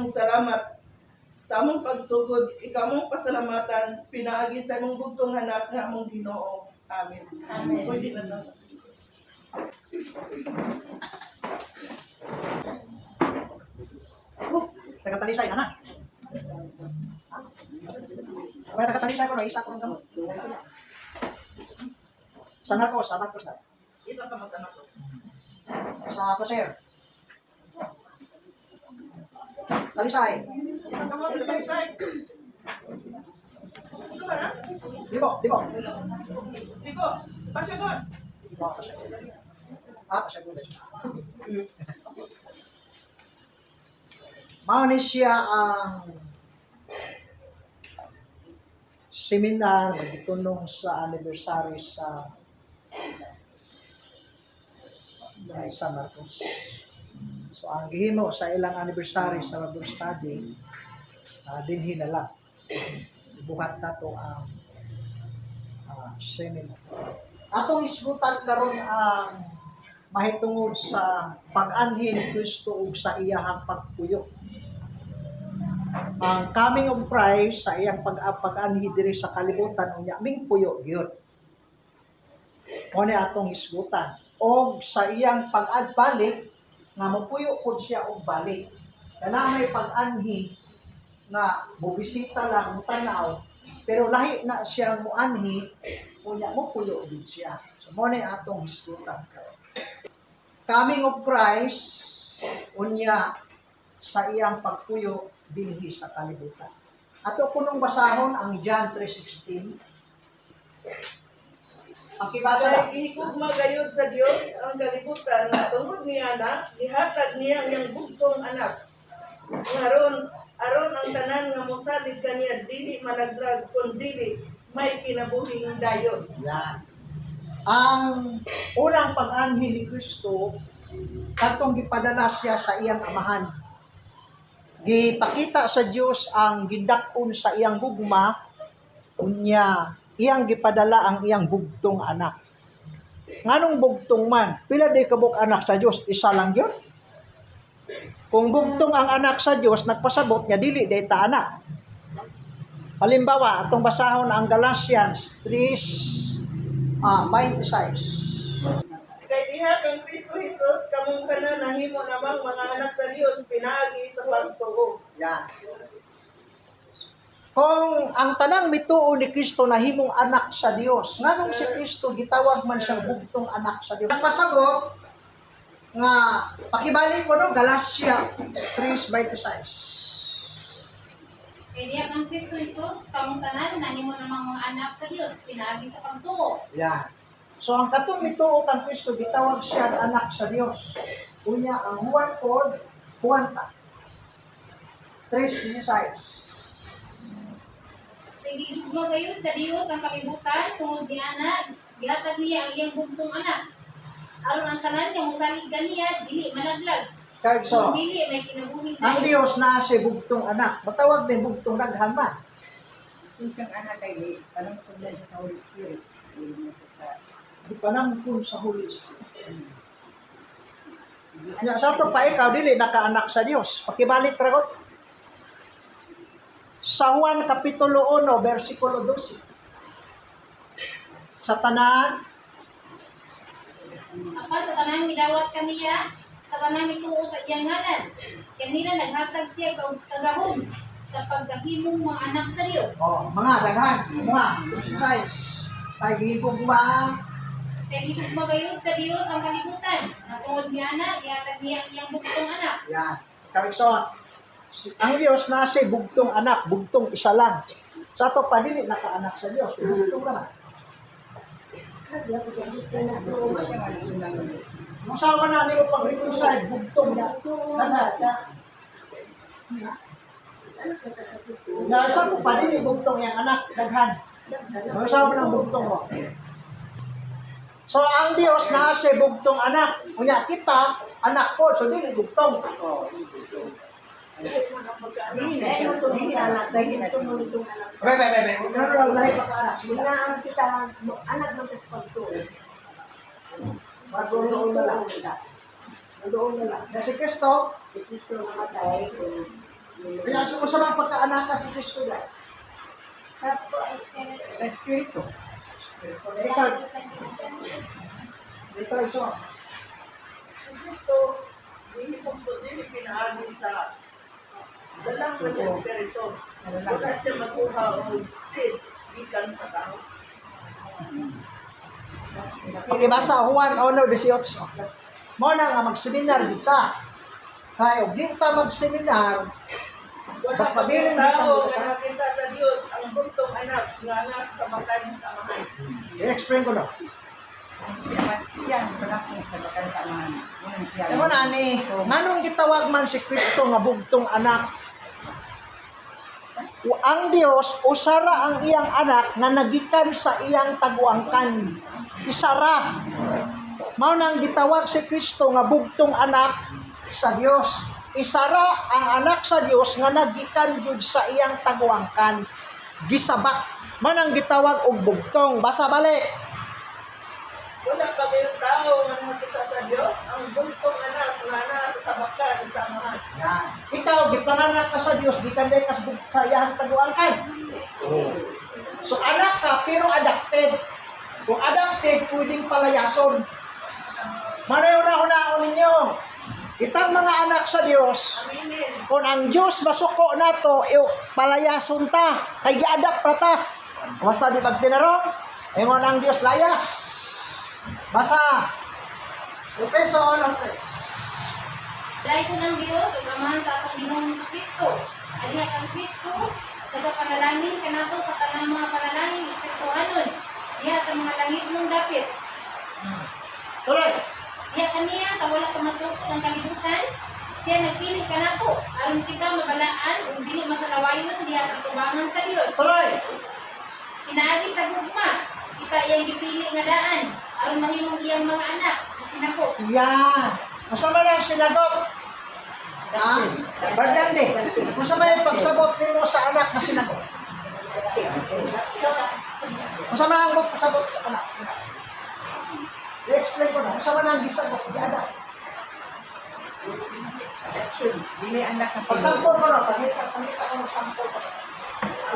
imong salamat sa among pagsugod, ikaw mong pasalamatan, pinaagi sa imong bugtong anak nga among Ginoo. Amen. Amen. Pwede na to. Tagatalisay na na. Kaya tagatalisay ko, isa ko ng gamot. Sa Marcos na. Isang kamot anak ko. Sa Coser. Talisay. Isang kamot isa. Ito ba na? Libo. Ligo, pasya doon. Pasya ko. Mauni siya ang seminar nagtunong sa anniversary sa Marcos. So ang gihimo sa ilang anniversary sa Bible study, dinhi na lang. Buhat na to ang seminar. Atong isgutan karon ang mahitungod sa pag-anhi ni Kristo ug sa iyahang pagpuyo. Ang coming of Christ sa iyang pag-anhi diri sa kalibutan unya ming puyo gyud. Mo ni atong isgutan og sa iyang pag-adbalik nga mopuyo pud siya og balik. Kana may pag-anhi nga bubisita lang tanaw pero lahi na siya muanhi unya mopuyo gid siya. So mo ni atong isgutan karon. Coming of Christ unya sa iyang pagpuyo dinhi sa kalibutan. Ato kunong basahon ang John 3:16. Pakibasa na. Ihigugma gayud sa Dios ang kalibutan na tungod niya na ihatag niya ang iyang bugtong anak. Aron ang tanan nga mosalig kaniya dili malaglag kun dili may kinabuhing dayon. Yan. Ang unang pag-anhi ni Kristo katong gipadala siya sa iyang amahan. Gipakita sa Dios ang gidak-on sa iyang gugma unya iyang gipadala ang iyang bugtong anak. Nganong bugtong man? Pila day kabuk anak sa Dios? Isa lang gyud. Kung bugtong ang anak sa Dios, nagpasabot niya dili day ta anak. Halimbawa, atong basahon ang Galatians 3:26. Kay diha kang Kristo Jesus kamong tanan nahimo namang mga anak sa Dios pinaagi sa pagtuo. Yan. Kung ang tanang mituo ni Kristo nahimong anak sa Dios, nganong si Kristo gitawag man siyang bugtong anak sa Dios? Ang pasagot nga pakibalik ko no Galatia 3:26. Kaya diya ng Kristo Jesus, kamong tanan, nahimo namang mga anak sa Dios, pinaagi sa pagtuo. Yan. So ang katong mituo kang Kristo gitawag siya anak sa Dios. Unya ang Juan pod Juan 3:16. Sige, gumagayod sa Dios ang kalibutan, tungod niya na, gihatag niya ang iyang bugtong anak. Aron ang tanan niya, musalig ganiya, dili malaglag. Kaya so, Kung dili, may kinabuhi ang tayo. Dios na si bugtong anak. Matawag din bugtong daghan man. Kung siyang anak ay parang sundan sa Holy Spirit. Di pa naman sa Holy Spirit. Sa ito pa ikaw, dili nakaanak sa Dios. Pakibalik ragot. Sa Juan Kapitulo 1, versikulo 12. Sa tanan, Apat sa tanan midawat kaniya, sa tanan mituo sa iyang ngalan. Kanila naghatag siya kagahom sa pagkahimong mga anak sa Dios. mga daghan, mga exercise. Paghibog ba? Kaya gumagayod sa Dios ang kalibutan. Natungod niya na, ihatag niya ang iyang bugtong anak. Yan. Kalikson. Ang Diyos na si bugtong anak, bugtong isa lang. Sa ito pa, dili nakaanak sa Diyos. Bugtong ka na. Masawa na niyo pag reconcile, bugtong na. Dahil sa ito pa, dili bugtong yung anak, daghan. Masawa ng bugtong mo. So, ang Diyos na si bugtong anak. Kunya, kita, anak ko, so dili bugtong. Hindi anak, dahil na siya. Bebe. Ano lang pa anak? Muna kita, anak ng espalto. Doon na lang. Doon na lang. Na si Kristo, Si Kristo namatay, Asa mo sa mga pagkaanak ka si Kristo dahil? Sa Espiritu. Ikaw, iso. Si Kristo, dili pinaagi sa dalang man sa Espiritu. Wala siya makuha o seed gikan sa tao. Pakibasa, Juan 1:18. Mo na nga magseminar kita. Kaya og di ta magseminar, Wala pa Pagpabilin tao dito. nga nakita sa Dios ang buntong anak nga nasa sabatan sa amahan. i-explain ko na. Siya ang palakong sa bakal sa amahan. Unang siya. Ano na ni, nganong gitawag man si Kristo nga bugtong anak? Ang Dios usara ang iyang anak nga nagikan sa iyang taguangkan. Isara. Mao nang gitawag si Kristo nga bugtong anak sa Dios. Isara ang anak sa Dios nga nagikan jud sa iyang taguangkan. Gisabak. Mao nang gitawag og bugtong. Basa balik. Wala pa mayroong tao nga nakita sa Dios ang buntong anak nga nasa sabatan sa amahan. Yan. Ikaw, gipanganak ka sa Dios, di ka dahil sa iyang taguangkan. So anak ka, pero adopted. Kung adopted, pwedeng palayason. Manayon-naon ninyo. Itang mga anak sa Dios, Aminin. kung ang Diyos masuko na to, palayason ta, kay gi-adapt pa ta. Basta di pagtinarong, ingon ang Diyos layas. Basa. Efeso 1:3. Dahil ko ng Diyos, ug amahan sa atong Ginoong Kristo. Aliha kang Kristo, tagapanalangin ka nato sa tanang mga panalangin, espirituhanon. Diha sa mga langit mong dapit. Tuloy. Diha kaniya sa wala ka matukso ng kalibutan. Siya nagpili ka nato. Aron kita mabalaan, ug dili masalawayon diha sa tubangan sa Dios. Tuloy. Pinaagi sa gugma, kita iyang gipili nga daan. Aron mahimong iyang mga anak, na sinako. Yan. Masama na ang sinagot. Bardande. Masama yung pagsabot nimo sa anak na sinagot. Masama ang pagsabot sa anak. I-explain ko na. Masama na ang gisagot. Di-anak. Dili anak ng Pagsampol ko na. Pagkita ko ng sampol ko.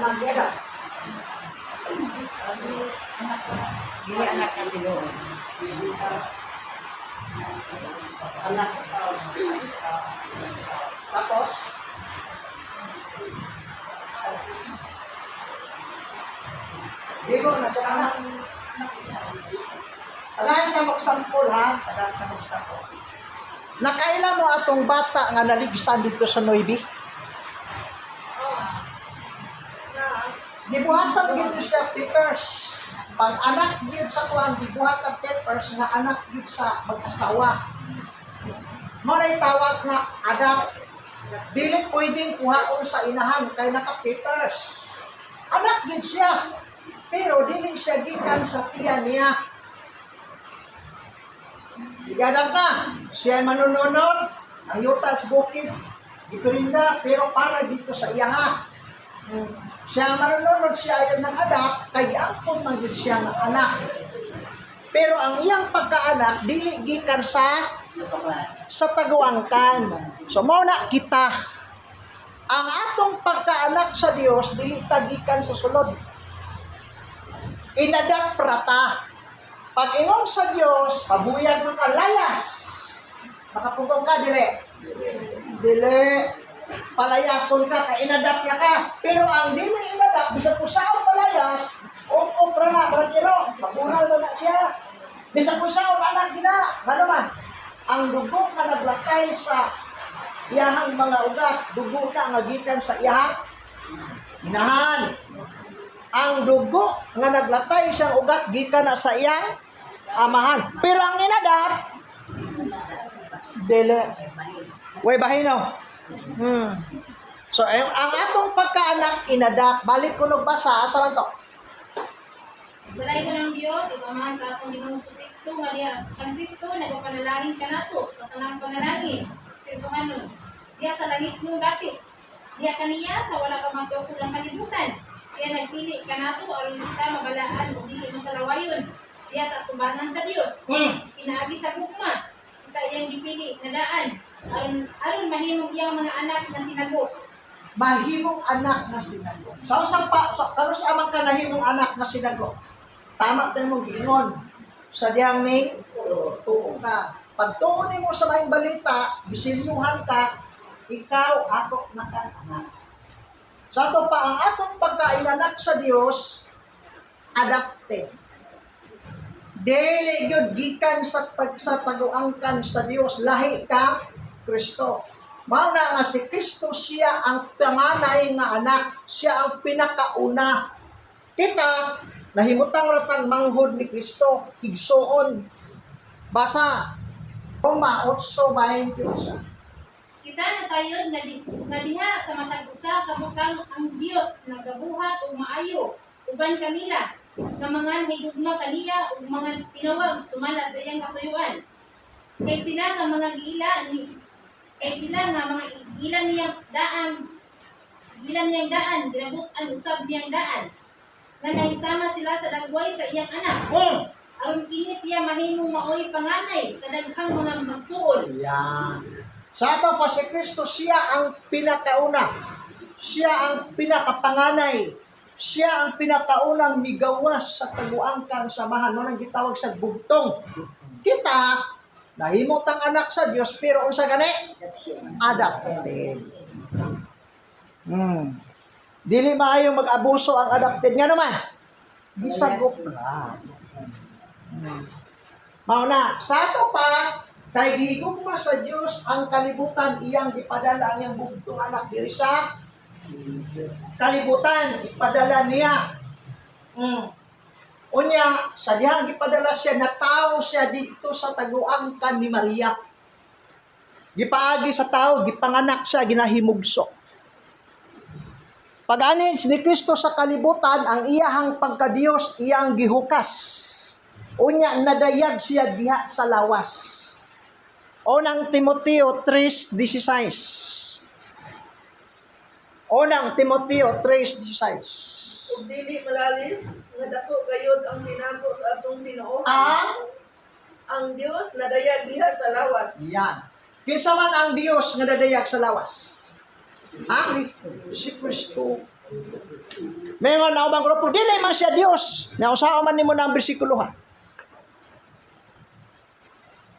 Anak, di-anak. Dili anak ng Pinoon. Anak. Tapos, di mo na sa anak. Tagayan ka magsampol ha. Tagayan ka magsampol. Nakaila mo atong bata nga naligsan dito sa Noibi? Dibuhatan dito siya papers. Pag anak yun sa kuhan, dibuhatan papers nga anak yun sa mag-asawa. Maray tawag na adak. Dili pwedeng kuhaon sa inahan kay naka-papers. Anak yun siya. Pero dili siya gikan sa tiyan niya. Igadang ka. Siya manununod. Ang yutas bukid. Dito rin na. Pero para dito sa iyaha. Siya marunod siya ayan ng anak, kay angkon man yun siya ng anak. Pero ang iyang pagkaanak, dili gikan sa taguangkan. So, mauna kita. Ang atong pagkaanak sa Dios, dili tagikan sa sulod. Inadak prata. Pag ingon sa Dios, pabuyag mo ka, layas. Makapugong ka, dili. Dili. Palayason ka, inadapt na ka. Pero ang dili inadapt, bisa po saan palayas, umpra na, barangiro, magunal mo na siya. Bisa po saan anak gina, gano man. Ang dugo ka naglatay sa iyahang mga ugat, dugo ka ngagikan sa iyahang inahan. Ang dugo nga naglatay siyang ugat, gikan na sa iyang amahan. Pero ang inadapt, dili. Way bahino. So, ang atong pagkaanak, inadak, balik ko nung basa, sa man to? Balay ko ng Diyos, ipamahan sa atong Ginoong Kristo, Maria, ang Kristo, nagpapanalangin ka nato, sa tanang panalangin, espirituhanon. Diya sa langit mong dapit. Diya kaniya sa wala ka magtukod ng kalibutan. Siya nagpili ka nato, aron kita mabalaan, o dili masalawayon. Diya sa tubanan sa Diyos. Pinaagi sa gugma, kita iyang gipili na daan. Aron mahimong iyang mga anak na sinagot. mahimong anak na sinago. Kanos amang ka nahimong anak na sinago. Tama tayo mong giingon. Sa diyang may tuo ka. Pag tuo mo sa maing balita, bisilyuhan ka, ikaw ako naka-anak. Sa ito pa, ang atong pagkainanak sa Diyos, adopted. Dili gyud gikan sa taguangkan sa Dios, lahi ka Kristo. Mao na nga si Kristo, siya ang panganay nga anak, siya ang pinakauna. Kita nahimutang ratang manghod ni Kristo, igsoon. Basa Roma 8:21. Kita na sayod na diha sa matag usa ka butang ang Dios nagabuhat og maayo uban kanila nga mga higugma kaniya ug mga tinawag sumala sa iyang katuyuan. Kay sila nga mga ilan niyang daan ginabut-an usab niyang daan nga nahisama sila sa dagway sa iyang anak. Aron kini siya mahimong maoy panganay sa daghang mga magsuol. Yan. Sa ato pa si Kristo, siya ang pinakauna. Siya ang pinakapanganay. Siya ang pinakaunang migawas sa taguangkan samahan. Manang gitawag sa bugtong. Kita, nahimot ang anak sa Diyos, pero unsa gani? Adopted. Dili maayo mag-abuso ang adopted. Nga naman, gisagop na. Mauna, sa ato pa, kay gihigugma sa Dios ang kalibutan, iyang gipadala ang iyang bugtong anak diri sa kalibutan, ipadala niya. Unya, sa dihang gipadala siya, natao siya dito sa taguangkan ni Maria. Gipaagi sa tao, gipanganak siya, ginahimugso. Pag-anin ni Kristo sa kalibutan, ang iyahang pagka-Dios, iyang gihukas. Unya, nadayag siya diha sa lawas. Unang Timoteo 3:16. Unang Timoteo 3:16. Kung dili malalis, nga dako gayud ang tinago sa atong Ginoo. Ang Dios nadayag diha sa lawas. Yan. Kinsa man ang Dios nga nadayag sa lawas? Ha? Si Kristo. Mayroon na ubang grupo, dili man siya Dios. Nausaon man nimo na ang bersikulo ha.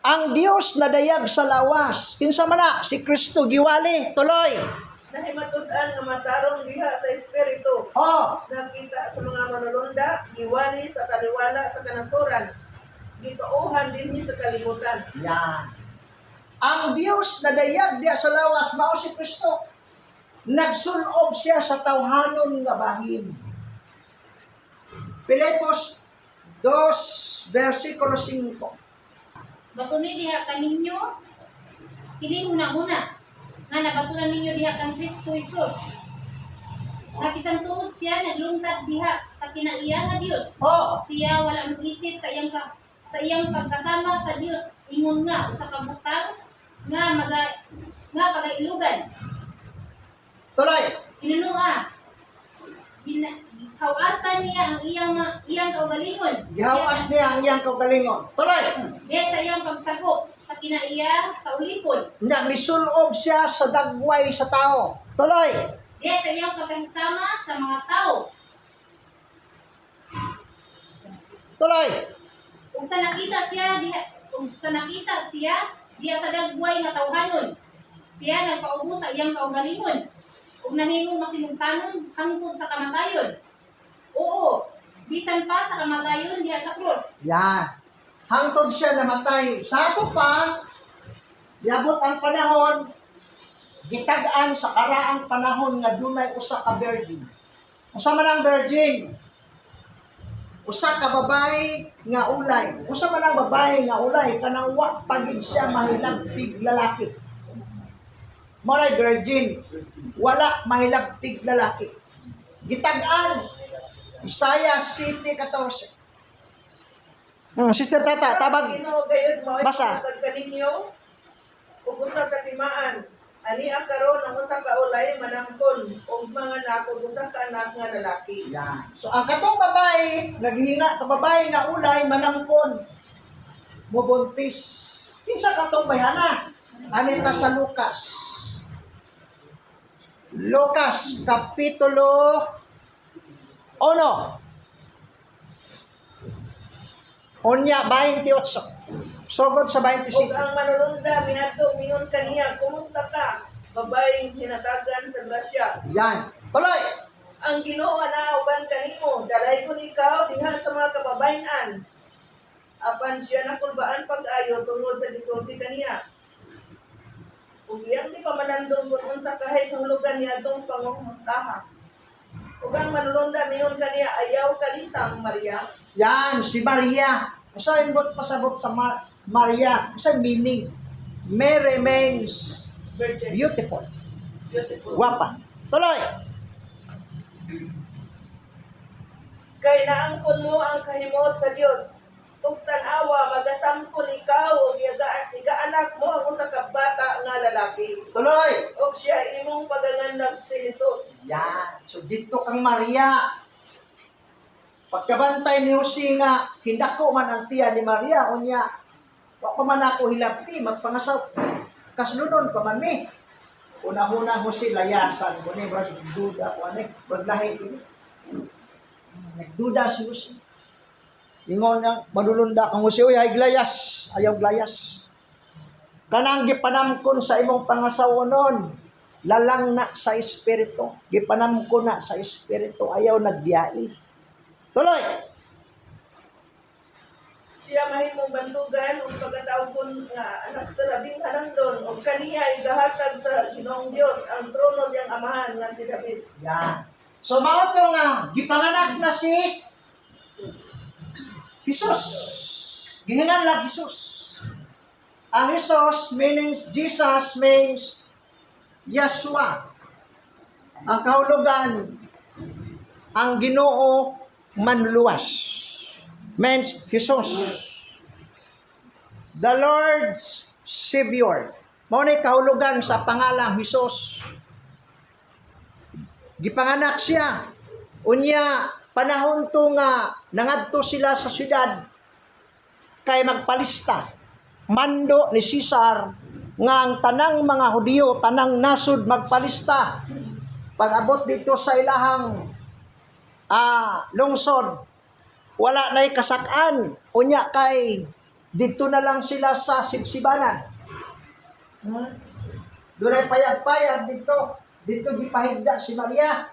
Ang Dios nadayag sa lawas. Kinsa man na? Si Kristo giwali. Tuloy. Nahimatud-an nga matarong diha sa espiritu. Nakita sa mga manulunda, giwali sa taliwala sa kanasuran. Gituohan dinhi sa kalibutan. Yan. Ang Dios nadayag diha sa lawas, mao si Kristo. Nagsulob siya sa tawhanon nga bahin. Filipos 2:5. Bakuni diha kaninyo, kini una-una, nga nabatulan ninyo diha kang Kristo Jesus. Nga bisan tuod siya naglungtad diha sa kinaiya nga Dios. Siya wala mag-isip sa iyang pagkasama sa Dios, ingon nga sa kabutang nga pagailugan. Tuloy. Inunua. Hawasan niya ang iyang kaugalingon. Gihawas niya ang iyang kaugalingon. Tuloy. Diya sa iyang pagsagop sa kinaiya sa ulipon. Nya misulob siya sa dagway sa tao. Tuloy. Diya sa iyang pagkasama sa mga tao. Tuloy. Kung sa nakita siya diya sa dagway nga tawhanon. Siya nagpaubos sa iyang kaugalingon. Kung nahimong masinungtanon hangtod sa kamatayon. Oo, bisan pa sa kamatayon diya sa krus. Yan. Hangtod siya namatay. Sa ato pa, yabot ang panahon, gitag-an sa karaang panahon nga dunay usa ka virgin. Usa man ang virgin? Usa ka babae nga ulay. Usa man ang babae nga ulay, kanang wa pagid siya mahilagtig lalaki. Moray virgin, wala mahilagtig lalaki. Gitag-an, Isaiah 7:14. Sister Tata, tabag. Ginoo gayud mao Basa. kaninyo ug usa ka timaan. Ani karon ang usa ka ulay manangkon ug mga nako usa ka anak nga lalaki. Yan. So ang katong babae, naghihina ka babae nga ulay manangkon. Mubuntis. Kinsa katong bayhana? Anita sa Lucas. Lucas Kapitulo 1. Unya 28. Sugod sa Ug 27. ang manulunda miadto mingon kaniya, kumusta ka? Babaeng hinatagan sa grasya. Yan. Tuloy. Ang Ginoo na uban kanimo, dalay ko ikaw diha sa mga kababayan. Apan siya nakulbaan pag-ayo tungod sa gisulti kaniya. Ug iyang di pamalandong kung unsa kahit hulugan niya atong pangumustaha. Ug ang manulunda mingon kaniya, ayaw kalisang Maria. Yan, si Maria. Usa imbot pasabot sa Maria. Usa meaning. Mary means Virgin. beautiful. Beautiful. Guwapa. Tuloy. Kay naangkon mo ang kahimot sa Dios. Ug tan-awa magasampol ikaw ug iga-anak mo ang usa ka bata nga lalaki. Tuloy. Ug siya imong pagangandag si Jesus. Yan. So dito kang Maria. Pagkabantay ni Jose nga, hindako man ang tiya ni Maria, unya, wa pa man ako hilabti, magpangasaw. Kaslunon pa man ni. Una-una Jose layasan, kuni brad duda ko ani, brad lahi ko ni. Nagduda si Jose. Ingon na, madulunda kang Jose, uy, ay glayas, ayaw glayas. Kanang gipanamkon sa imong pangasawonon, lalang na sa espiritu. Gipanamkon na sa espiritu, ayaw nagbiyae. Tuloy! Siya mahimong bantugan ug pagkatawgon nga anak sa labing hanangdon ug kaniya igahatag sa Ginoong Dios ang trono siyang amahan nga si David. Yan. So, mao to nga, gipanganak na si Jesus. Gihingan lang Jesus. Ang Jesus means, Jesus means Yeshua. Ang kahulugan, ang Ginoo manluwas. Means Jesus. The Lord's Savior. Mao ni kahulugan sa pangalang Jesus. Gipanganak siya. Unya, panahon to nga nangadto sila sa syudad kay magpalista. Mando ni Caesar nga ang tanang mga Hudiyo, tanang nasud magpalista. Pag-abot dito sa ilahang lungsod, wala na'y kasakan. Unya kay dito na lang sila sa sibsibanan. Doon ay payag-payag dito. Dito gipahigda si Maria.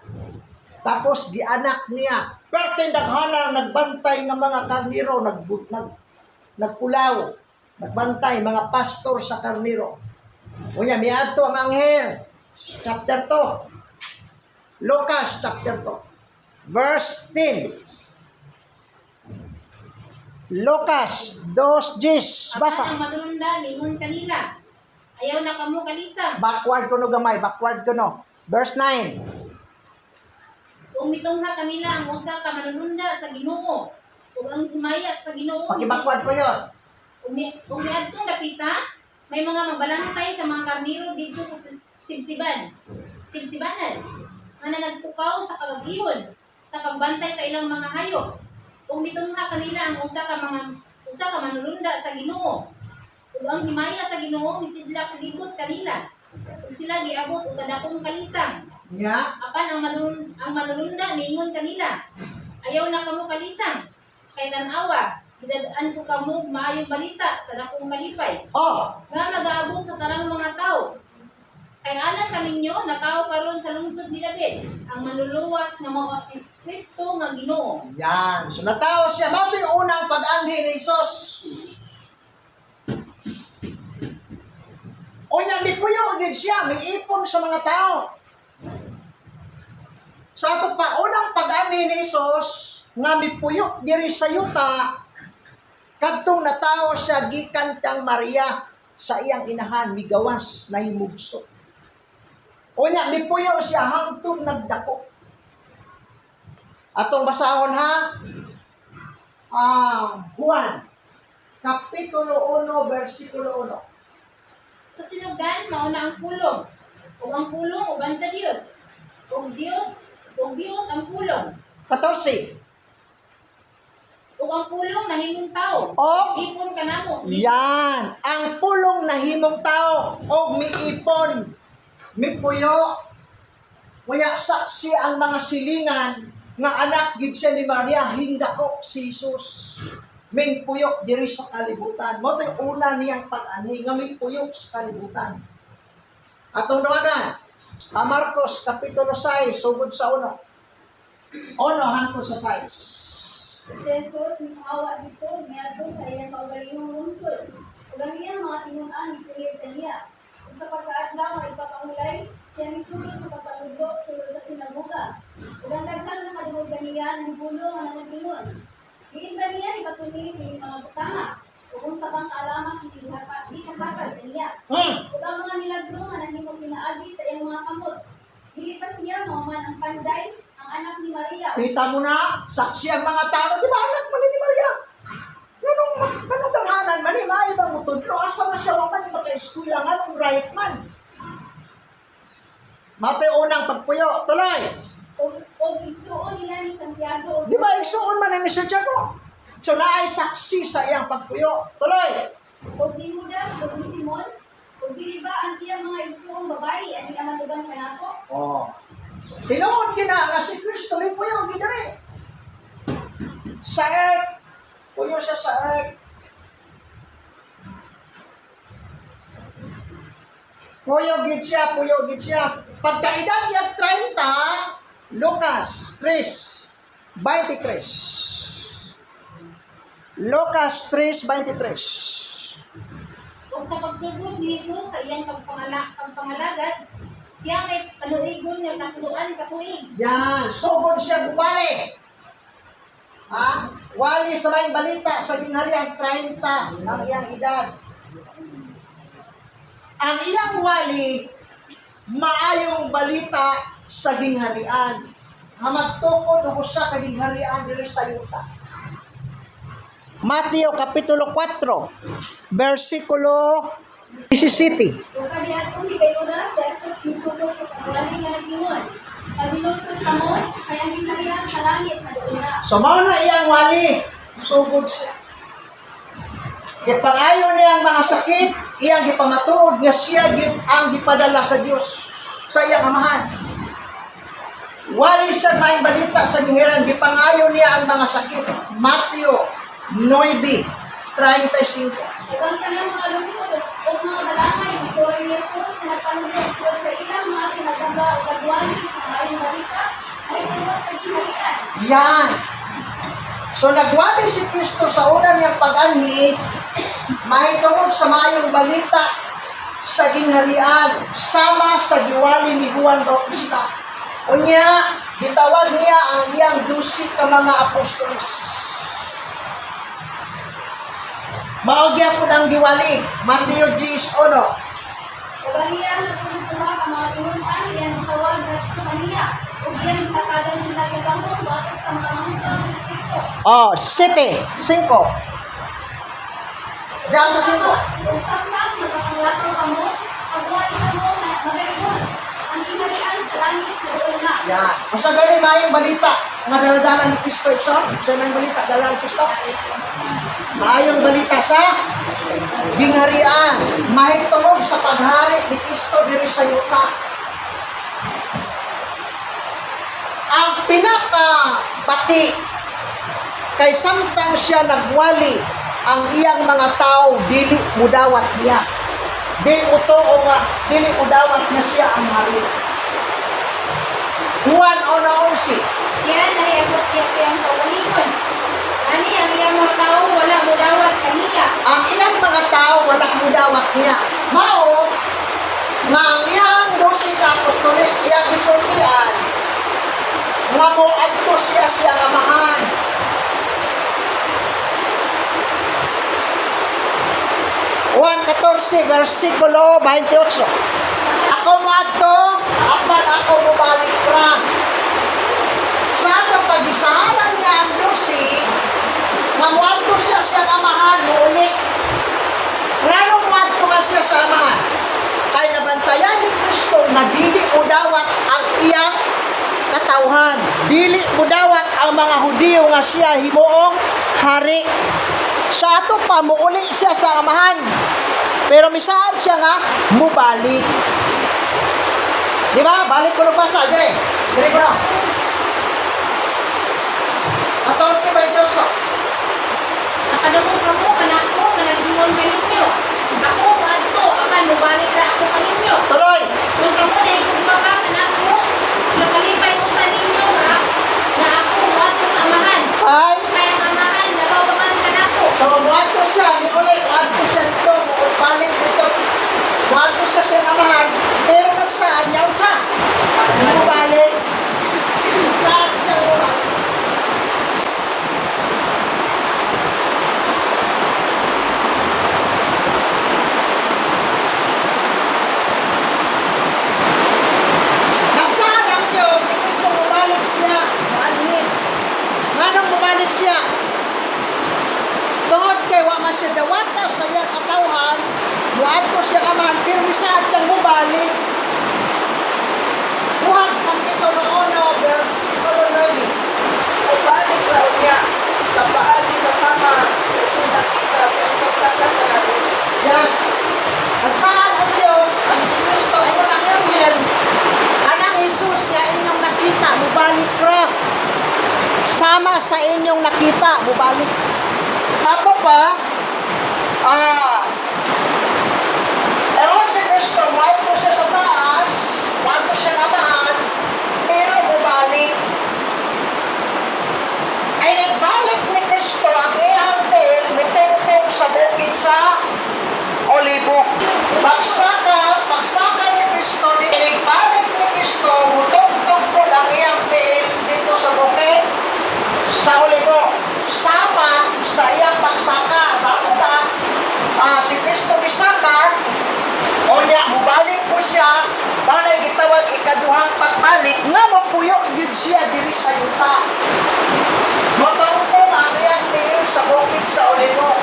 Tapos gianak niya. Pero daghanan nagbantay ng mga karniro, nagpulaw, nagbantay mga pastor sa karniro. Unya miadto ang anghel. Chapter 2. Lucas chapter 2. Verse 10. Lucas 2:10. Apan Basa. ang manulunda mingon kanila, ayaw na kamo kalisang. Backward ko no gamay. Backward ko no. Verse 9. Kung mitungha kanila ang usa ka manulunda sa Ginoo, ug ang himaya sa Ginoo. Paki-backward pa yun. Kung miadtong dapita, may mga mabalantay sa mga karniro dito sa sibsibanan. Nga nagpukaw sa kagagihon, sa pagbantay sa ilang mga hayop. Kung mitungha kanila ang usa ka manulunda sa Ginoo, ug ang himaya sa Ginoo misidlak libot kanila. Ug sila giabot og kadakong kalisang. Nga. Apan ang manulunda miingon kanila, ayaw na kamo kalisang. Kay tan-awa, gidadaan ko kamo maayong balita sa dakong kalipay. Oh. Nga nagaabot sa tarang mga tao. Kay alam kaninyo, natao karon sa lungsod ni David, ang manluluwas nga mao si Kristo nga Ginoo. Yan. So natao siya. Mao yung unang pag-anhi ni Jesus. Unya, may puyo din siya. May ipon sa mga tao. Sa ato pa, unang pag-anhi ni Jesus, nga may puyo diri sa yuta, kadtong natao siya gikan kang Maria sa iyang inahan, migawas na himugso. Unya, may puyo siya hangtod nagdako. Atong basahon ha, Juan, Kapitulo 1, versikulo 1. Sa sinugan, mauna ang pulong. Ug ang pulong uban sa Dios. Ug Dios ang pulong. 14. Ug ang pulong nahimong tao. O, Ipon kanamo. yan, ang pulong na himong tao o miipon, mipuyo, Kaya saksi ang mga silingan nga anak gid siya ni Maria, hindako si Jesus. Mingpuyok diri sa kalibutan. Mo tay una niyang pag-anhi nga mingpuyok sa kalibutan. Atong dawagan, Marcos kapitulo 6 sugod sa 1. Ono hangtod sa 6. Si Jesus mihawa dito miadto sa iyang kaugalingong lungsod. Ug ang iyang mga tinunan ipuyod kaniya. Ug sa pagkaadlaw nga ipapahulay, siya misulod sa pagpaludlo sulod sa sinagoga. Ug ang daghan nga kadungog kaniya ng gulo nga nangatingon. Diin ba niya ipatuloy kini mga butanga? Ug kung sa bang kaalaman di kahakal kaniya. Ug ang mga milagro nga nahimong pinaagi sa iyang mga kamot. Dili pa siya mauman ang panday, ang anak ni Maria. Kita mo na, saksi ang mga tao, di ba anak man ni Maria? Anong tanghanan man ni Maria bang utudlo? Asa na siya waman ni maka-eskwela nga ng right man? Matay unang pagpuyo, tuloy. O igsuon nila ni Santiago. Di ba igsuon man ang Mr. Chaco? So na ay saksi sa iyang pagpuyo, tuloy. O di Judas, o si Simon, o di ba ang iyang mga igsuong babae at ikamalugang kanato? Oh. Tinuod gina nga si Kristo may puyo gidari. Sa earth, puyo siya sa earth. Puyo gid siya. Pagkaedad niya 30, Lucas 3:23. Lucas 3:23. O sa pagsugod ni Jesus sa iyang pagpangalagad, siya may panuigon ng katuluan katuig. Yan, sugod siya guwali. Wali sa may balita sa ginharian 30 ang iyang edad. Ang iyang wali, maayong balita sa gingharian. Nga magtukod o sa kagingharian diri sa yuta. Mateo kapitulo 4, versikulo 17. O kadiadtong higayuna sa Jesus misugod sa pagwali nga nagingon. Pagilungsod ka mo, kaya ginharian sa langit na doon na. So, mao na iyang wali. Sugod siya. Gipangayo niya ang mga sakit, iyang gipamatuod nga siya ang gipadala sa Dios sa iyang amahan. Wali siya may balita sa ginhiran, gipangayo niya ang mga sakit. Mateo 9:35. Ug ang kanang mga lungsod o mga balangay, isuri ni Jesus na nagpanugod sulod sa ilang mga sinagamba o kagwali sa maayong balita, ay tungkol sa ginharian. Yan. So nagwali si Kristo sa una niyang pag-anhi, mahitungod sa maayong balita sa ginharian, sama sa giwali ni Juan Bautista. Unya, gitawag niya ang iyang 12 ka mga apostoles. Maogya po ng giwali, Mateo 10:1. Ug ang iyang nagpunod-tuwa ka mga tinunan, iyang tawag at kaniya. Ug iyang tatagan sila kagahong bakit sa mga mangutang ng Espiritu. 7:5. Diyan sa 5. Kung samtang magkakanglato ka mo, pagwali ka mo na magaygon. Ang ginharian sa langit na doon na. Yan. Kung sa gani maayong balita, nga daladalan ni Kristo ito, sa maayong balita, dalalan ni Kristo. Maayong balita sa gingharian, mahitungod sa paghari ni Kristo diri sa yuta. Ang pinakapati kay samtang siya nagwali ang iyang mga tao dili mudawat niya. Di utoo nga dili mudawat niya siya ang hari. Juan 1:11. Yan ay abot niya siyang kawalingon. Ani ang iyang mga tao wala mo dawat kaniya. Ang iyang mga tao wala mudawat niya. Mao nga ang iyang 12 ka apostoles iyang gisultian nga mo adto siya siyang amahan. Juan 14 versikulo 28. Ako mo adto, apan ako mo balik ra. Sa atong pag-isahanan niya ang 12, nga mo adto siya siyang amahan, muuli. Rano mo adto nga siya sa amahan? Kay nabantayan ni Kristo na dili mo dawat ang iyang katawhan. Dili mo dawat ang mga Hudiyo nga siya himuong hari. Sa ato pa, muuli siya sa amahan. Pero misaan siya nga, mubalik. Di ba? Balik ko na pa sa, Sige ko na. 14:28. Nakadungog ka mo, kanako, kanagdungon ka ninyo. Ako, adto, akan, mubalik na ako kaninyo. Tuloy. Kung ka mo na ikugma ka, kanako, nakalipay mo sa ninyo ha, na ako, adto sa amahan. Ay. Kaya ang amahan, nabawaman ka nako. So, buhat ko siya. Hindi ko na buhat ko siya dito. Balik dito. Buhat ko siya siya namahan. Pero kung saan, niya unsa. Hindi mo balik. Saan siya buhat? Nasaan ang Diyos? Si Kristo bumalik siya. Maanhin. Nganong bumalik siya? Tungod kay wa man siya dawata sa iyang katawhan, buhat ko siya kaman, pero saan siyang bumalik. Buhat ang ito noon, versikulo 9. Ubalik raw niya. Kapaali sa sama. Kung nakita sa pagsaka sa natin. Yan. At saan ang Diyos, ang si Kristo, ayun ang Ariel, anang Jesus niya inyong nakita, bubalik ra. Sama sa inyong nakita, bubalik. Ako pa, ewan si Kristo, buhat ko siya sa taas, buhat ko siya naman, pero bubalik. Ay nagbalik ni Kristo ang iyang tel, mutungtong sa bukid sa Olibo. Pagsaka ni Kristo, nagbalik ni Kristo, mutungtong po ang iyang tel dito sa bukid sa Olibo. Sama sa iyang pagsaka. Sa ba, si Kristo bisaka, o niya, mubalik po siya, para gitawag ikaduhang pagbalik, nga mapuyo yun siya diri sa yuta. Matungkong ang iyang tingin sa bukid sa Olibo.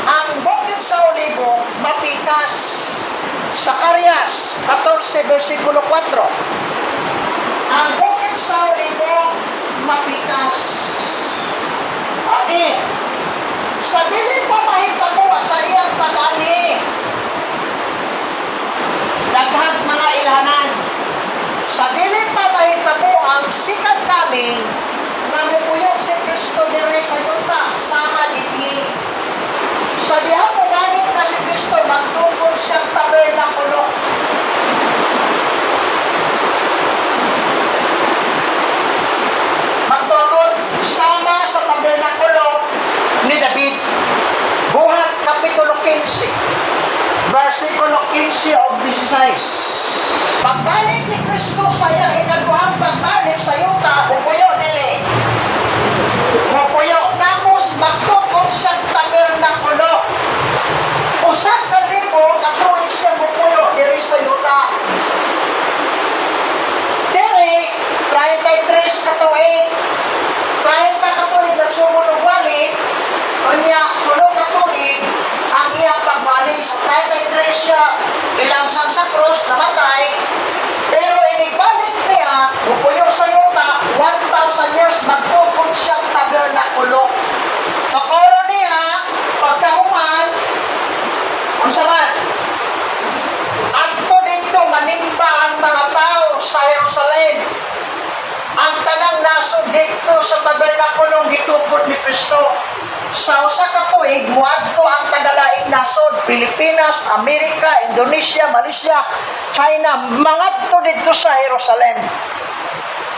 Ang bukid sa Olibo, mapikas. Sakarias 14:4. Ang bukid sa Olibo, mapikas. Ate, sa dili pa mahitabo sa iyang pag-ani, daghang mga ilhanan. Sa dili pa mahitabo ang sikat kami, namupuyok si Kristo diri sa yuta, sama dini. Sa diha pumanit na si Kristo, magtungkol siyang tabernakulo. Magtungkol sama sa tabernakulo ni David. Buhat Kapitulo 15, versikulo 15 of 16. Pagbalik ni Kristo sa iyang ikaduhang pagbalik sa yuta, upuyo nili. Upuyo, tapos magtungkol siyang tabernakulo. Usang kalibo, katuig siya upuyo diri sa yuta. Diri, 33 katuig. 30 katuig na sumunod balik, kanya tulong katuig, ang iyang pagbalik sa 33 siya, ilang sang sa krus, namatay, pero inigbalik niya, upuyo sa yuta, 1,000 years, magtukod siyang tabernakulo. Nakolo niya, pagkahuman, unsa man, adto dito manimba ang mga tao sa Jerusalem. Ang tanang nasod dito sa tabernakulong gitukod ni Kristo. Sa usa ka tuig, muadto ang tagalaing nasod, Pilipinas, Amerika, Indonesia, Malaysia, China, mangadto dito sa Jerusalem.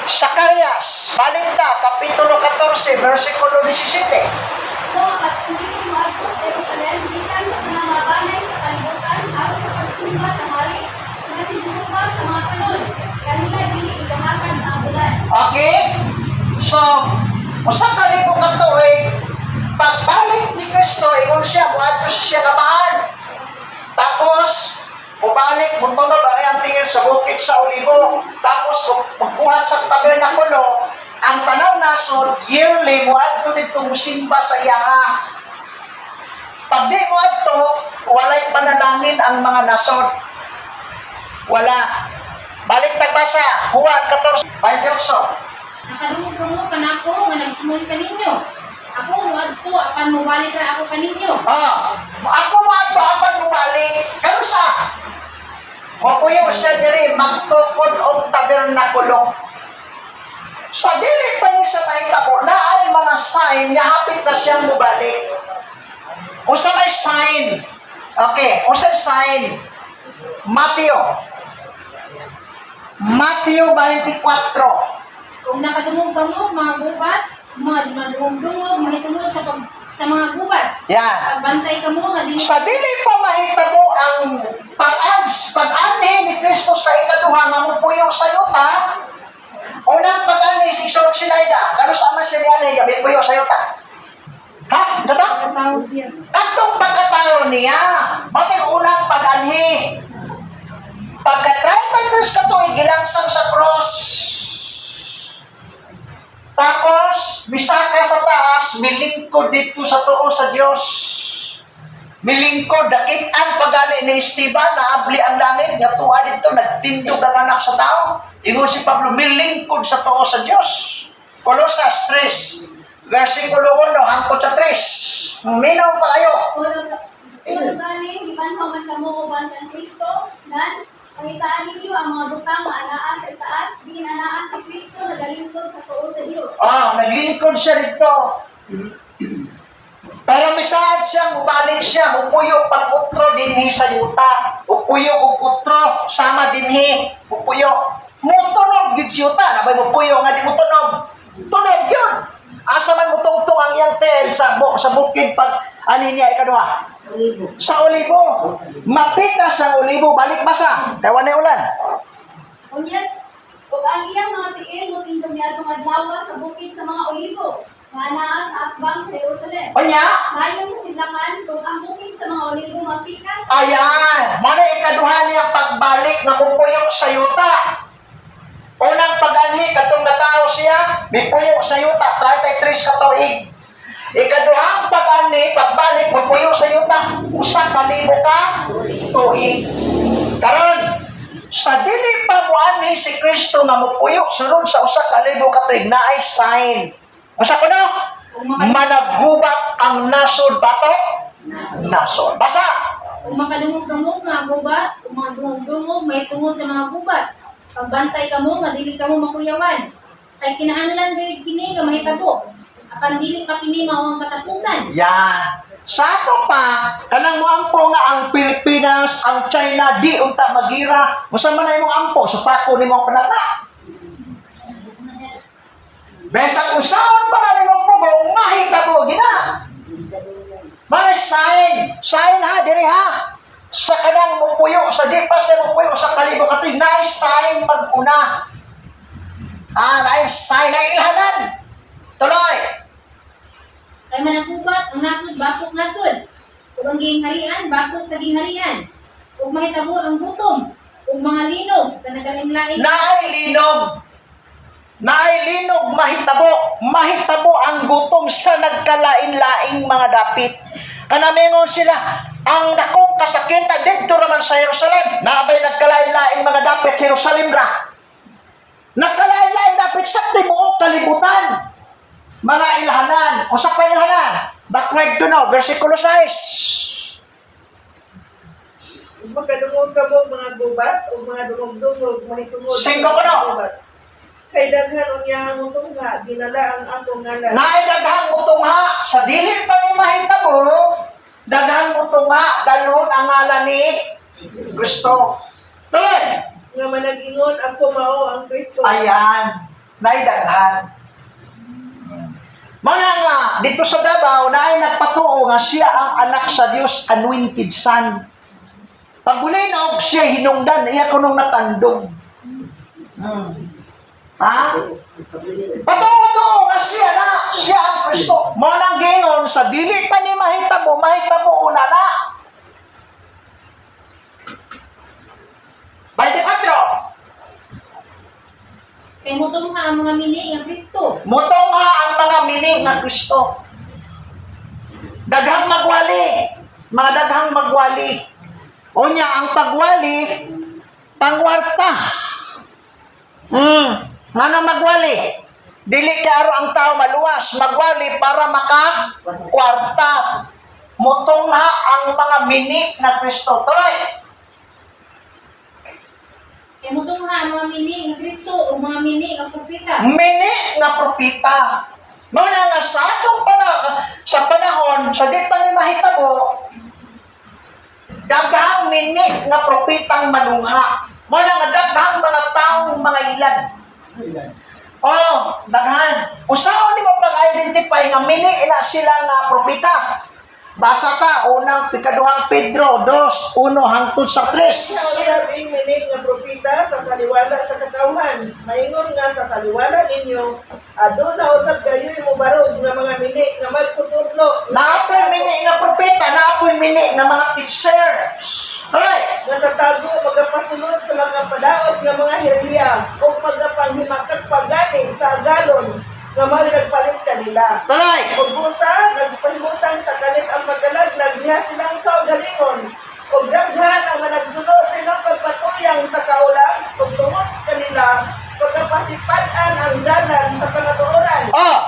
Sakarias, balik ka, Kapitulo 14, versikulo 17. So, at hindi mo adto sa Jerusalem, gikan sa mga mabanay sa kalibutan, aron sa pagsimba sa hari, nga sinumba sa mga kanon, kanila dili igahakan ang bulan. Okay? So, usa ka libo ka tuig, pagbalik ni Kristo, ingon siya, buhat siya kamahan. Tapos, ubalik, muntunod ang iyang tingin sa bukid sa Olibo. Tapos, magbuhat sa tabernakulo, ang tanang nasod, yearly, buhat to dito musimba sa iyaha. Pag di buhat to, walay panalangin ang mga nasod. Wala. Balik tagbasa, Juan 14, 28. Nakadungog ka mo, kanako, nga nag-imon ka ninyo. Ako, wadto, apan mubalik na ako kaninyo. Ako mato apan bumalik. Kano sa? Mapuyo siya diri magtukod og tabernakulo. Sa dili pa ni sa mahitabo na ay mga sign nga hapit na siyang mubalik. Unsa may sign? Okay, unsa sign? Mateo 24. Kung nakadungog ka mo, mga gubat, mga dungog-dungog, mahitungod sa mga gubat. Yan. Pagbantay ka mo, Sa dili pa mahitabo ang pag-ani ni Kristo sa ikaduha nga mupuyo sa yuta. Unang pag-ani si Sor Sinaida, kano sama siya ni ani gabi puyo sa yuta. Ha? Jato? tao siya. Atong pagkatao niya, mati unang pag-anhi. Pagka-33 ka to, igilangsang sa cross. Tapos, misaka sa taas, milingkod dito sa tuo sa Diyos. Milingkod, dakit-an pagani ni Esteban, naabli ang langit, nga tuwa dito, nagtindog ang anak sa tao. Ingon si Pablo, milingkod sa tuo sa Diyos. Colosas 3, versikulo 1, hangtod sa 3. Minaw pa kayo. Kung galing, di ba naman ka mo uban kang Kristo, nan, pangitaan ninyo ang mga butang na anaas sa itaas, din anaas si Kristo na galingkod sa tuo sa Diyos. Naglingkod siya dito. Pero misaad siya, mubalik siya, upuyo pag-utro dinhi sa yuta. Upuyo ug utro, sama dinhi. Upuyo. Mutunog gid si yuta, nabay mupuyo nga di mutunog. Tunog yun. Asa man mutungtong ang iyang tel sa bukid pag ani niya ikaduha. Sa olibo. Mapitas ang olibo, balik basa. Tawa na ulan. Unyas, ug ang iyang mga tiil mo tindog niya itong adlaw sa bukid sa mga olibo, nga anaas sa atbang sa Jerusalem. Onya? Ngayon sa sidlangan, kung ang bukid sa mga olibo mapikas, Ayan. Muna ikaduha niyang pagbalik na mupuyo sa yuta. Unang pag-anhi, katong natao siya, mipuyo sa yuta, 33 katuig. Ikaduhang pag-anhi, pagbalik, mupuyo sa yuta, 1,000 ka tuig. Karon, sa dili pa mo anhi si Kristo nga mupuyo, sunod sa 1,000 ka tuig, na ay sign. Masa ko no? Managgubat ang nasod batok? Nasod. Basa! Kung makadungog-dungog, mga gubat, kung mga dungog-dungog, may tungod sa mga gubat. Pagbantay ka mo, nga dili ka mo makuyawan. Kay kinahanglan gayud kini nga mahitabo. Apan dili pa kini mao ang katapusan. Yan. Sa ato pa, kanang mo ampo nga ang Pilipinas, ang China, di unta magira. Musa man na imong ampo, supako ni mong panara. Besang usaon pa na ni mong pugong, mahitabo, gina. Mara sign. Sign ha, diri ha. Sa kanang mupuyo, sa di pa sa mupuyo, sa kalibo katoy, na sign pag-una. Na sign na ilhanan. Tuloy. Kay managubat, ang nasod, bakok nasod. Ug ang gingharian, bakok sa gingharian. Ug mahitabo ang gutom. Ug mga linog sa nagalinglaing. Naay linog, mahitabo. Mahitabo ang gutom sa nagkalain-laing mga dapit. Kanamengon sila, ang nakong kasakitan dito naman sa Jerusalem. Naabay nagkalain-laing mga dapit sa Jerusalem ra. Nagkalain-laing dapit sa tibuok kalibutan. Mga ilhanan. O sa pa ilhanan? Backward to now, versikulo 6. Makadungog ka mo mga gubat o mga dungog-dungog, mahitungod Singko ko no? gubat. Kay daghan unya mo tungha, dinala ang akong ngalan. Naay daghang utungha sa dili pa ni mahitabo, daghang utungha dalhon ang ngalan ni Kristo. Tuloy. Nga managingon ako mao ang Kristo. Ayan, naay daghan. Mga nga, dito sa Davao, naay nagpatuo nga siya ang anak sa Dios, anointed son. Pagbulinog, siya hinungdan, iya kunong natandog. Ha? Patuo nga siya ang Kristo. Manang gingon, sa dili pa ni mahitabo una na. 24. Kay mutungha ang mga mini ang Kristo. Mutongha ang mga mini nga Kristo. Daghang magwali. Mga daghang magwali. Unya, ang pagwali, pangwarta. Nga na magwali. Dili karo ang tao maluwas. Magwali para makakwarta. Mutongha ang mga mini na Kristo. Tuloy. Kaya mo itong mga mini ng Kristo o mga mini ng propeta. Mini nga propita. Mga nga sa atong sa panahon, sa di pa ni mahitabo, daghang mini nga propitang manungha. Mga nga daghang mga taong mga ilan. Oh, daghan. Usaon ni mo pag-identify nga mini ina sila nga propita. Basa ta unang pikaduhang Pedro 2:1 hangtod sa 3. Sa usabing minig nga propita sa taliwala sa katawhan, maingon nga sa taliwala ninyo, aduna usab kayo mo barog nga mga mini nga magtutudlo. Naapoy mini nga propita, naapoy mini nga mga teachers. Alright. Nga sa tago magapasulod sa mga padaot nga mga herya o magapanghimakag pagani sa galon nga mga nagpalit kanila. Alright. Ug busa nagpahimutan sa kalit ang pagkalaglag diha silang kaugalingon. Ug daghan ang managsunod sa ilang pagpatuyang sa kaulag ug tungod kanila pagkapasipan-an ang dalan sa kamatuoran. Oh,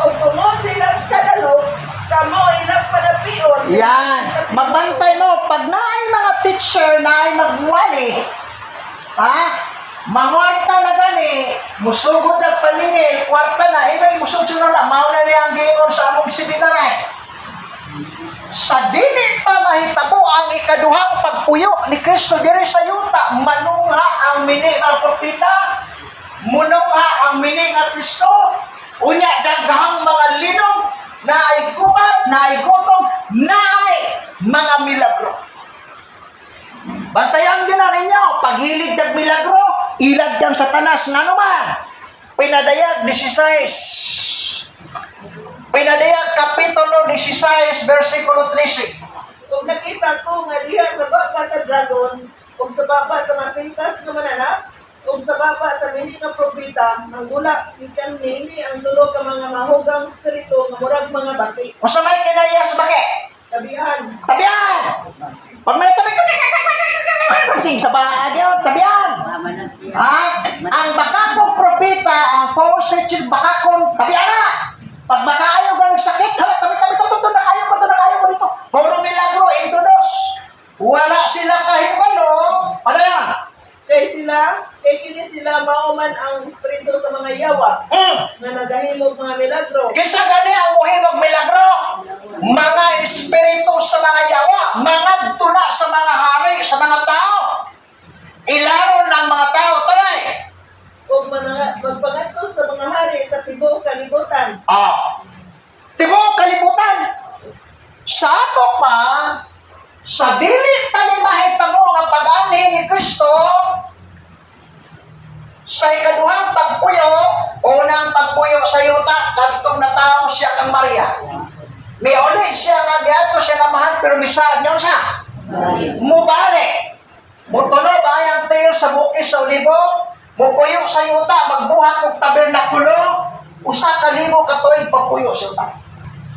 Ug tungod sa ilang kadalo kamo ilang panapion. yan. Magbantay mo, pag naay mga teacher na ay magwali, ha? Mangwarta na gani, musugod na paningin, kwarta na, iba'y musugod na lang, mauna niya ang gingon sa among seminary. Sa dili pa mahitabo ang ikaduhang pagpuyo ni Kristo diri sa yuta, manungha ang mini nga propita, munungha ang mini nga Kristo, unya daghang mga linog, na ay gubat, na ay gutom, na ay mga milagro. Bantayan din na ninyo, paghilig ng milagro, ilag dyan sa tanas, nga naman, pinadayag 16. Pinadayag Kapitulo 16, versikulo 13. Kung nakita ko nga diha sa baba sa dragon, kung sa baba sa mapintas nga mananap, kung sa baba sa mini nga propita, ang gula, ikan nini ang tulo ka mga mahugang spirito, nga murag mga bati. O sa may kinaya sa baki, Tabihan, tabihan! Pag may tabi sa baagyo, tabihan! Ha? Ang bakakong propita, ang false teacher, bakakong, tabihan na! Pag makaayaw ka ng sakit, tabi, nakayaw ko dito. Puro milagro, introduce. Wala sila kahit ano yan? kay kini sila mauman ang espiritu sa mga yawa, nga nagahimog mga milagro. Kisa gani ang muhimog milagro, mga espiritu sa mga yawa, mga tuna sa mga hari, sa mga tao. Ilaron ng mga tao, tuloy. Kung magpangatos sa mga hari sa tibuok kalibutan. Tibuok kalibutan. Sa ato pa, sa dili pa ni mahitabo ang pag-anhin ni Kristo, sa ikaduhang pagpuyo, unang pagpuyo sa yuta, kadtong na tao siya kang Maria. May ulit siya nga giadto siya namahan, pero misad niyo siya. Mubalik. Mutunog ayang tayo sa bukis sa olibo, mupuyo sa yuta, magbuhat og tabernakulo, usa ka libo katuig pagpuyo sa yuta.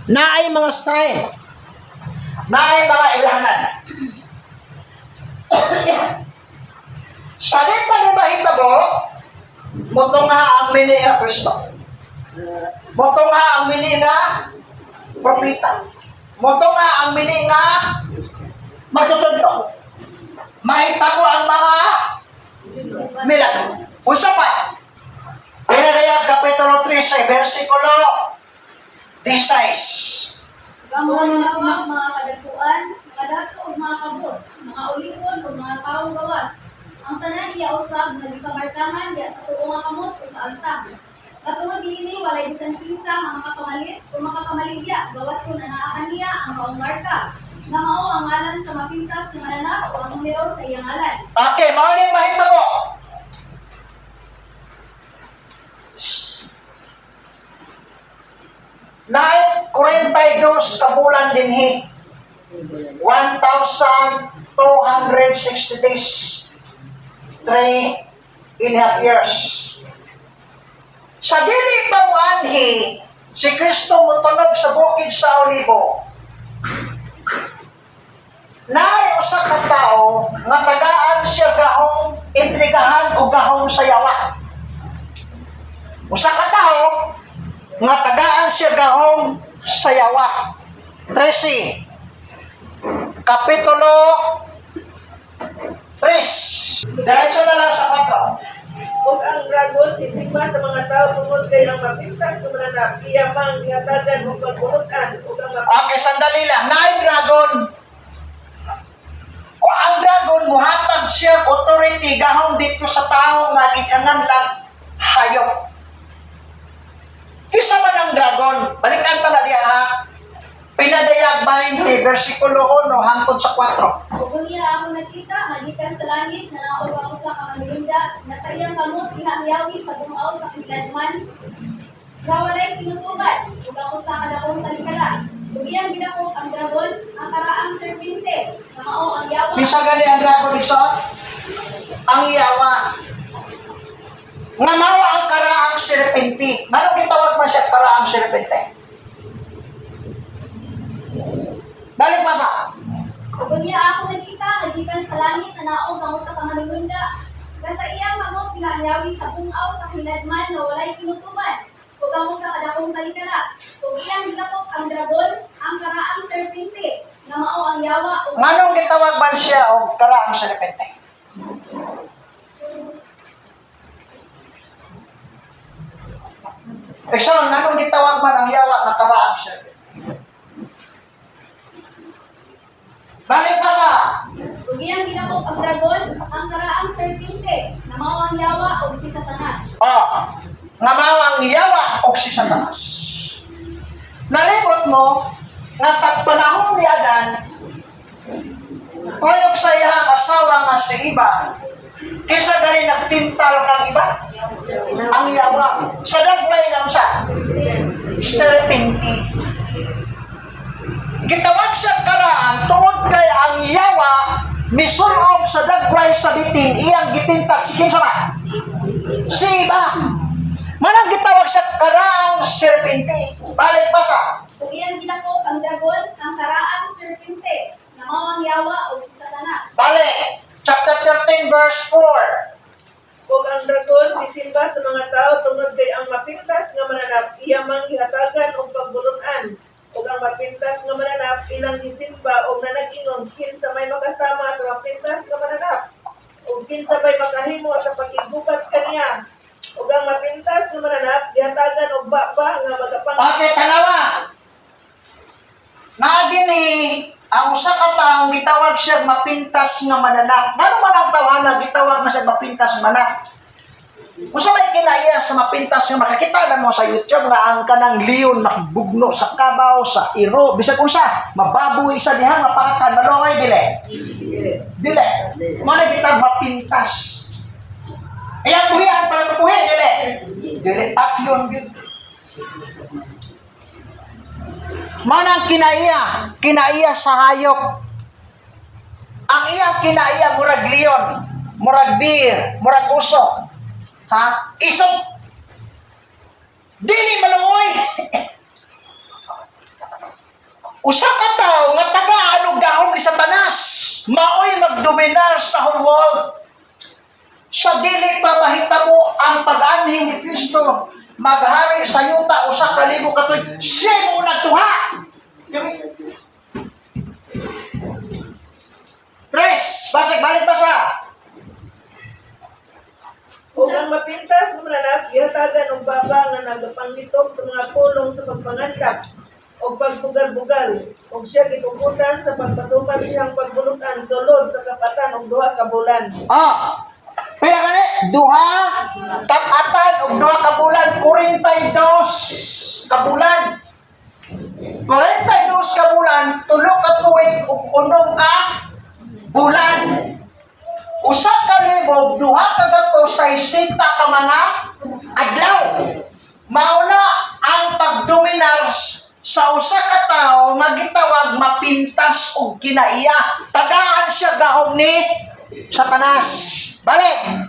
Naay mga sign, naay mga ilahanan. Sa di pa ni mahitabo, moto nga ang mini nga Kristo. Moto nga ang mini nga propita. Moto nga ang mini nga magtutudlo. Mahitabo ang mga milagro. Unsa pa? Pinadayag Kapitulo 13, versikulo 16. Gamon mga kadakuan, mga dato o mga kabos, mga ulikon o mga taong gawas. Ang tanan iya usab nagikamartahan diya sa tuong nga kamot o sa altar. Katungod dinhi walay bisan kinsa mga makapamalit o makapamaligya gawas kun anaahan niya ang maong marka. Nga mao ang ngalan sa mapintas nga mananap o ang numero sa iyang ngalan. Okay, mao ni mahitabo. Night 42 kabulan dinhi. 1,260 days. 3.5 years. Sa dili pa mo anhi, si Kristo mutunog sa bukid sa Olibo. Naay usa ka tao nga tagaan siya gahong intrigahan o gahong sayawa. Usa ka tao nga tagaan siya gahong sayawa. 13. Kapitulo 3. Diretso na lang sa 4. Ug ang dragon gisigma sa mga tao tungod kay ang mapintas nga mananap iyamang gihatagan og pagbulutan ug ang Okay, sandali lang. Naay dragon. O ang dragon, muhatag siya authority gahong dito sa tao nga gikangan lang hayop. Kisa man ang dragon, balikan ta na diya ha. Pinadayag 20, versikulo 1 hangtod sa 4. Ug unya ako nakita magikan sa langit na naog ako sa kamanulunda na sa iyang kamot ihangyawi sa bumaw sa kidladman nga walay tinutubad ug ako sa kadakong talikala. Ug iyang ginakop ang dragon ang karaang serpente nga mao ang yawa. Kisa gani ang dragon isa, ang yawa. Nga mawa ang karaang serpente. Ano gitawag man siya karaang serpente? Balik masa. Ug unya ako nakita magikan sa langit na naog ako sa kamanulunda nga sa iyang kamot ihangyawi sa bumaw sa kidladman nga walay tinutubad ug ako sa kadakong talikala. Ug iyang ginakop ang dragon ang karaang serpente nga mao ang yawa ug Manong gitawag man siya o karaang serpente? Ekson, anong gitawag man ang yawa na karaang serpente? Balik pa sa ug iyang ginakop ang dragon ang karaang serpente nga mao ang yawa ug si Satanas. nga mawang yawa o si Satanas. Nalibot mo nga sa panahon ni Adan, oyok sa iyang asawa nga si Iba, kisa gani nagpintal kang iba, ang yawa. Sa dagbay lang sa serpente. Gitawag siya karaan tungod kay ang yawa misulog sa dagway sa bitin iyang gitintak si kinsa ba? Si Iba. Manang gitawag sa karaang serpente. Balik pa sa Ug iyang ginakop ang dragon ang karaang serpente nga mao ang yawa ug si Satanas. balik. Chapter 13 verse 4. ug ang dragon gisimba sa mga tao tungod kay ang mapintas nga mananap iyamang gihatagan og pagbulutan ug ang mapintas nga mananap ilang gisimba og nanag-ingon kinsa may makasama sa mapintas nga mananap ug kinsa may makahimo sa pagigubat kaniya ug ang mapintas nga mananap gihatagan og baba nga magapang Okay, tanawa. Nagini ang usa ka taong gitawag siya mapintas nga mananap. Ngano man ang tawanan gitawag na siya mapintas nga mananap? Usa may kinaiya sa mapintas nga makakita na mo sa YouTube nga ang kanang leon makibugno sa kabaw, sa iro, bisag unsa, mababoy sa diha mapakan, malungay dili. Dili. Mo na kita mapintas. Ayan buhian para mabuhi dili. Dili aksyon gyud. Manang kinaiya sa hayop. Ang iyang kinaiya murag leon, murag bear, murag uso. Ha? Isog. Dili malungoy. Usa ka tawo nga taga-ano gahom ni Satanas. Maoy magdominar sa whole world. Sa dili pa mahitabo ang pag-anhing ni Kristo. Maghari sa yuta usa ka libo katoy. Siya mo nagtuha. Tres, balik basa. ug ang mapintas nga mananap gihatagan og baba nga nagapanglitok sa mga pulong sa pagpangandak og pagbugal-bugal ug siya gitugutan sa pagpatuman siyang pagbulutan sulod sa kapatan og duha ka bulan. Kaya gani, duha kapatan o duha ka bulan, 42 ka bulan. 42 ka bulan, 3 ka tuig ug 6 ka bulan. Usa ka libo, duha ka gato sa 60 ka mga adlaw. Mauna ang pagdominar sa usa ka tawo nga gitawag mapintas og kinaiya. Tagaan siya gahom ni Satanas. Balik.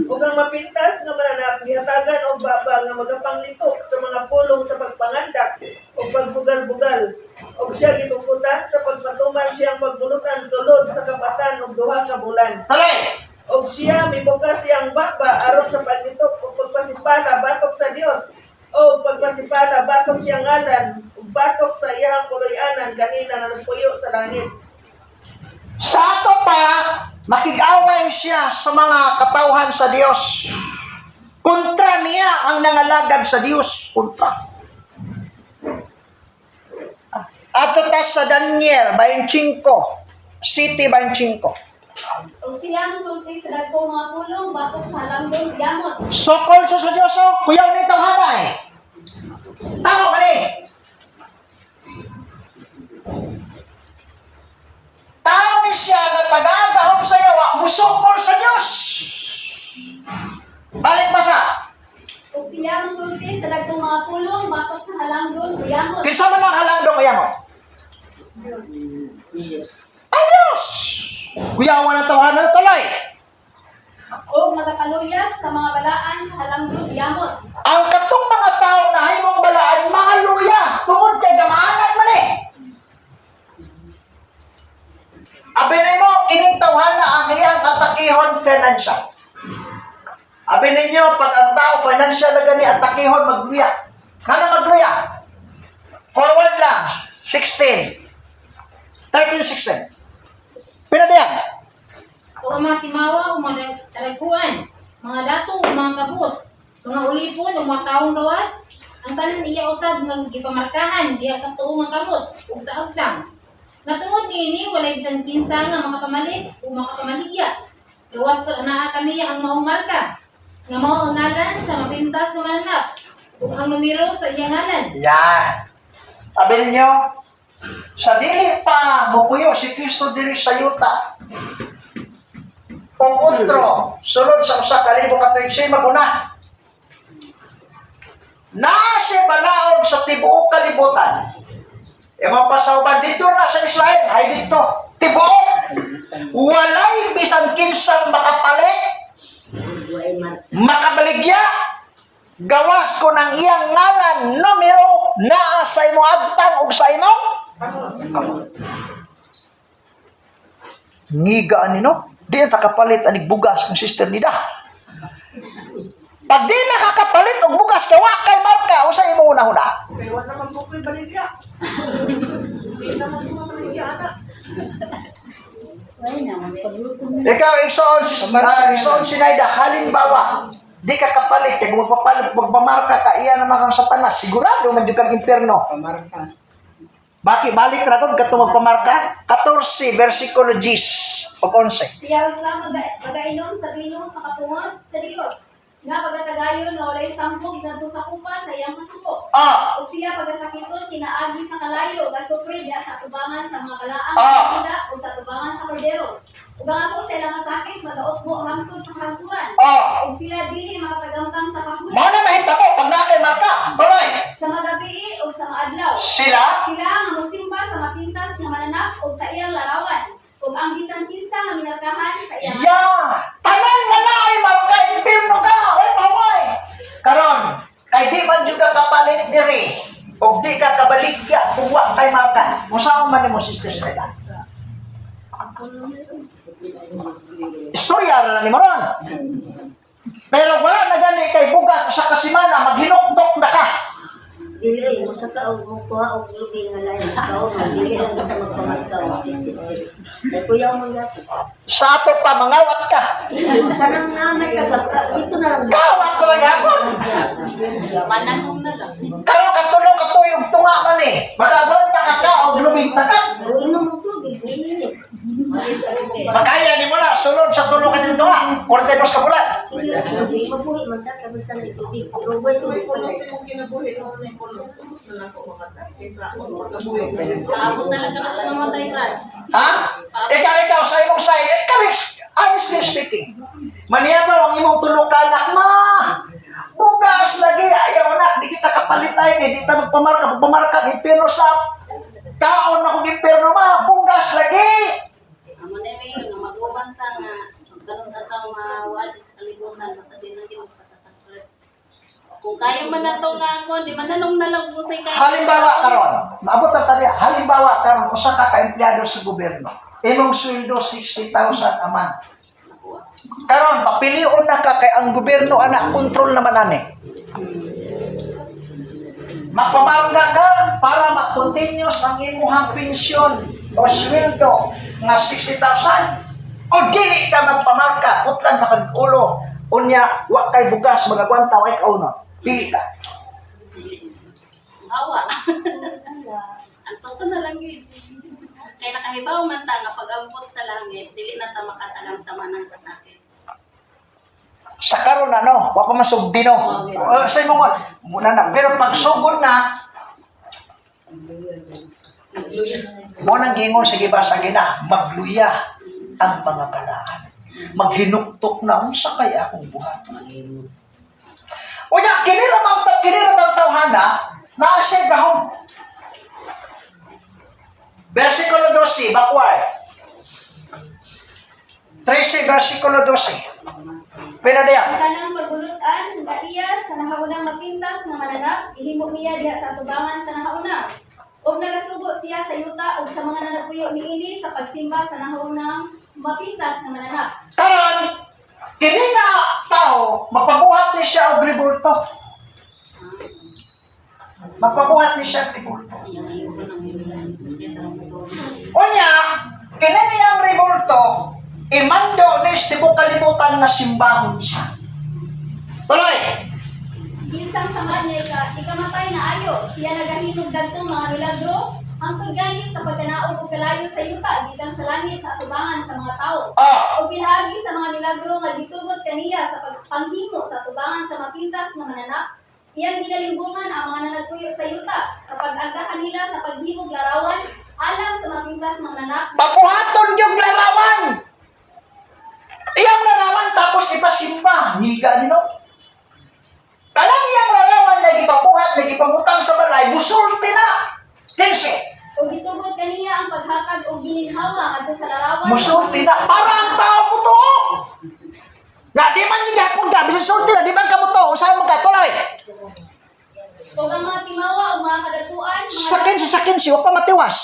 Ug ang mapintas nga mananap gihatagan og baba nga magapanglitok sa mga pulong sa pagpangandak ug pagbugal-bugal ug siya gitugutan sa pagpatuman siyang pagbulutan sulod sa kapatan og duha ka bulan. Balik. Og siya mibukas siyang baba aron sa paglitok ug pagpasipala batok sa Dios o pagpasipala batok siyang ngalan ug batok sa iyang puloy-anan kanina nga nagpuyo sa langit. Sa ato pa, Makig-away siya sa mga katawhan sa Dios. Kontra niya ang nangalagad sa Dios. Kontra. Ato ta sa Daniel 25, City 25. O siya musulti sa dagkong mga pulong, batok sa halangdong yamot. Sokol sa Diyos, kuyaw ni tawhanay. Tao ka ni. Tao ni siya na tagagahom sa yawa, musokol sa Diyos. Balik pa sa. O siya musulti sa dagkong mga pulong, batok sa halangdong yamot. Kinsa man ang halangdong yamot? Ang Diyos. Kuyawan ang tawhanan tuloy. O magakaluyas sa mga balaan sa halangdong yamot. Ang katong mga tao na himong balaan, mga luya, tungod kay gamaanan man eh. Abinay mo, kining tawhana ang iyang atakihon financial. Abi ninyo, pag ang tao financial na gani atakihon magluya. Ano magluya? Forward lang, 16. 13-16. Pinadayan. O ang mga timawa, o mga talagpuan, mga dato, o mga kabus, mga ulipon, o mga taong gawas, ang tanan iya usab ng gipamarkahan diha sa tuong mga kamot ug sa agtang. Natungod niini walay bisan kinsa nga mga pamalit o mga pamaligya. Gawas pa naa kaniya ang maong marka nga mao ang ngalan sa mapintas nga mananap ug ang numero sa iyang ngalan. Yan. Sabi ninyo, sa dili pa mupuyo si Kristo diri sa yuta. Kung utro, sulod sa usa ka libo ka tuig siya maguna. Nasi balaod sa tibuok kalibutan. E mapasawban dito na sa Israel, ay dito. Tibuok. Walay bisan kinsang makapalit, makabaligya. Gawas ko ng iyang ngalan, numero, naa sa imo agtang ug sa imo. Ngigaan nino, di na kapalit anig bugas ng sister nida. Pag di nakakapalit og bugas kay wa kay marka usa imo una-una. Kaya wala naman bukoy baligya. Hindi naman mo baligya, anak. Ikaw igsoon si Naida, halimbawa, di ka kapalit kay kung magpamarka ka iya naman kang Satanas, sigurado man jud kang impierno. Pamarka. Balik ra kun katong magpamarka 14 versikulo 10 pag 11. Siya sa magainom sa binom sa kapungot sa Dios. Nga pagkatagayon nga walay sambog ngadto sa kupa sa iyang kasuko. Ah, O siya pagasakiton kinaagi sa kalayo gasupre diha sa tubangan sa mga balaang Ah. o sa tubangan sa kordero. Ug ang aso sa ilang sakit magaot mo hangtod sa kanturan. ah. O sila dili makatagamtang sa Mao paghulat. na mahitabo pag naa kay marka. Tuloy. Sa magabi o sa maadlaw. Sila Sila nga mosimba sa mapintas nga mananap o sa iyang larawan. Ug ang bisan kinsa nga minarkahan sa iyang tanan na ay marka impierno ka. Oy paway. Karon, kay di man jud ka kapalit diri. Og di ka kabaligya kung wa kay marka. Musaon man nimo sister Naida. Istorya ra ni moron. Pero wala na gani kay bugas sa kasimana maghinukdok na ka. Dili ay mo sa kao mo kuha og lubi nga lain kao man dili lang kita magpamagkaw. Ay kuya mo yato. Sa ato pa mangawat ka. Kanang namay ka dito na lang. Gawat ko lang ako. Mananong na lang. Karon katulong katuyog tunga man eh. Magagawin ka og lubing ta ka. Pero inom mo tubig, dili. Makaya ni mo na sunod sa tulong ka dito nga. 42 ka bulan. Sige, di mabuhi man ta basta na tubig. Pero boy tubig ko Pulos yung kinabuhi ko ni Pulos. Na ako makata. Kaysa ako kabuhi. Paabot na lang ka sa mamatay ka. Ha? Ikaw sa imong side. Honestly speaking. Maniyabaw ang imong tulong ka anak ma. Bugas lagi. Ayaw na. Di kita kapalit ay. Di kita magpamarka. Impero sa kaon na kong impero ma. Bugas lagi. Amo na may nga magubanta nga karon sa taong walis kalibutan masabi nang gimo sa tataklat. Kung kayo man nato nga ako, di man nanong nalag mo sa kayo. Halimbawa karon. Maabot ang tali. Halimbawa karon. Usa ka ka-empleyado sa gobyerno. Imong sweldo 60,000 a month. Karon papilion na ka kay ang gobyerno anak kontrol naman ani. Mapamarga ka para ma-continuous ang imuhang pensyon o sweldo nga 60,000. O dili ka magpamarka, utlan ka kag ulo. Unya, wa kay bugas, mga gwanta, way kauno. Pili ka. Awa. Antosa na lang yun. Kaya nakahibaw man ta nga pag-ambot sa langit, dili na ta makatagang-tama ng kasakit. Sa karon na, no? Wa pa masugdi, no? Sa imong, muna na. Pero pag sugod na, mo nang gingon, sige ba, sa gina, magluya ang mga balaan. Maghinuktok na, unsa kaya akong buhaton. Unya, kinirabang tawhana, naasay gahon. Versikulo 12, bakward. 13, versikulo 12. Pinadaya. Ang kanang pagulutan, gaiya sa nahaunang mapintas nga mananap, ihimo niya diha sa atubangan sa nahauna. Og nagasugo siya sa yuta ug sa mga nanapuyo niini sa pagsimba sa nahaunang mapintas nga mananap. Karon, kini nga tao, magpabuhat ni siya og rebulto. Magpabuhat ni siya og rebulto. Ayan, ayoko nang yung sakit ang motor. Unya, kini niyang rebulto, imando ni tibok kalibutan nga simbahon siya. Tuloy! Binsang sama niya ikamatay na ayo, siya nagahinog dagtong mga milagro, hangtod gani sa pagkanaog ug kalayo sa yuta gikan sa langit sa atubangan sa mga tawo. Ah, O pinaagi sa mga milagro nga gitugot kaniya sa pagpanghimo sa atubangan sa mapintas nga mananap, iyang ginalimbungan ang mga nanagpuyo sa yuta sa pag-agahan nila sa paghimog larawan alang sa mapintas nga mananap. pabuhaton yung larawan! Iyang larawan tapos ipasimba. Ngiga nino. Kanang iyang larawan na gipabuhat, na gipamutang sa balay, busulti na. 15. O gitugot kaniya ang paghatag o gininhawa adto sa larawan. Musulti na. Para ang tao mo to. Nga, di man yung gapon ka. Bisan sulti na, di man ka mo to. Usahay mo ka. Tuloy. O ang mga timawa o mga kadatuan, Sakin si, wag pa matiwas.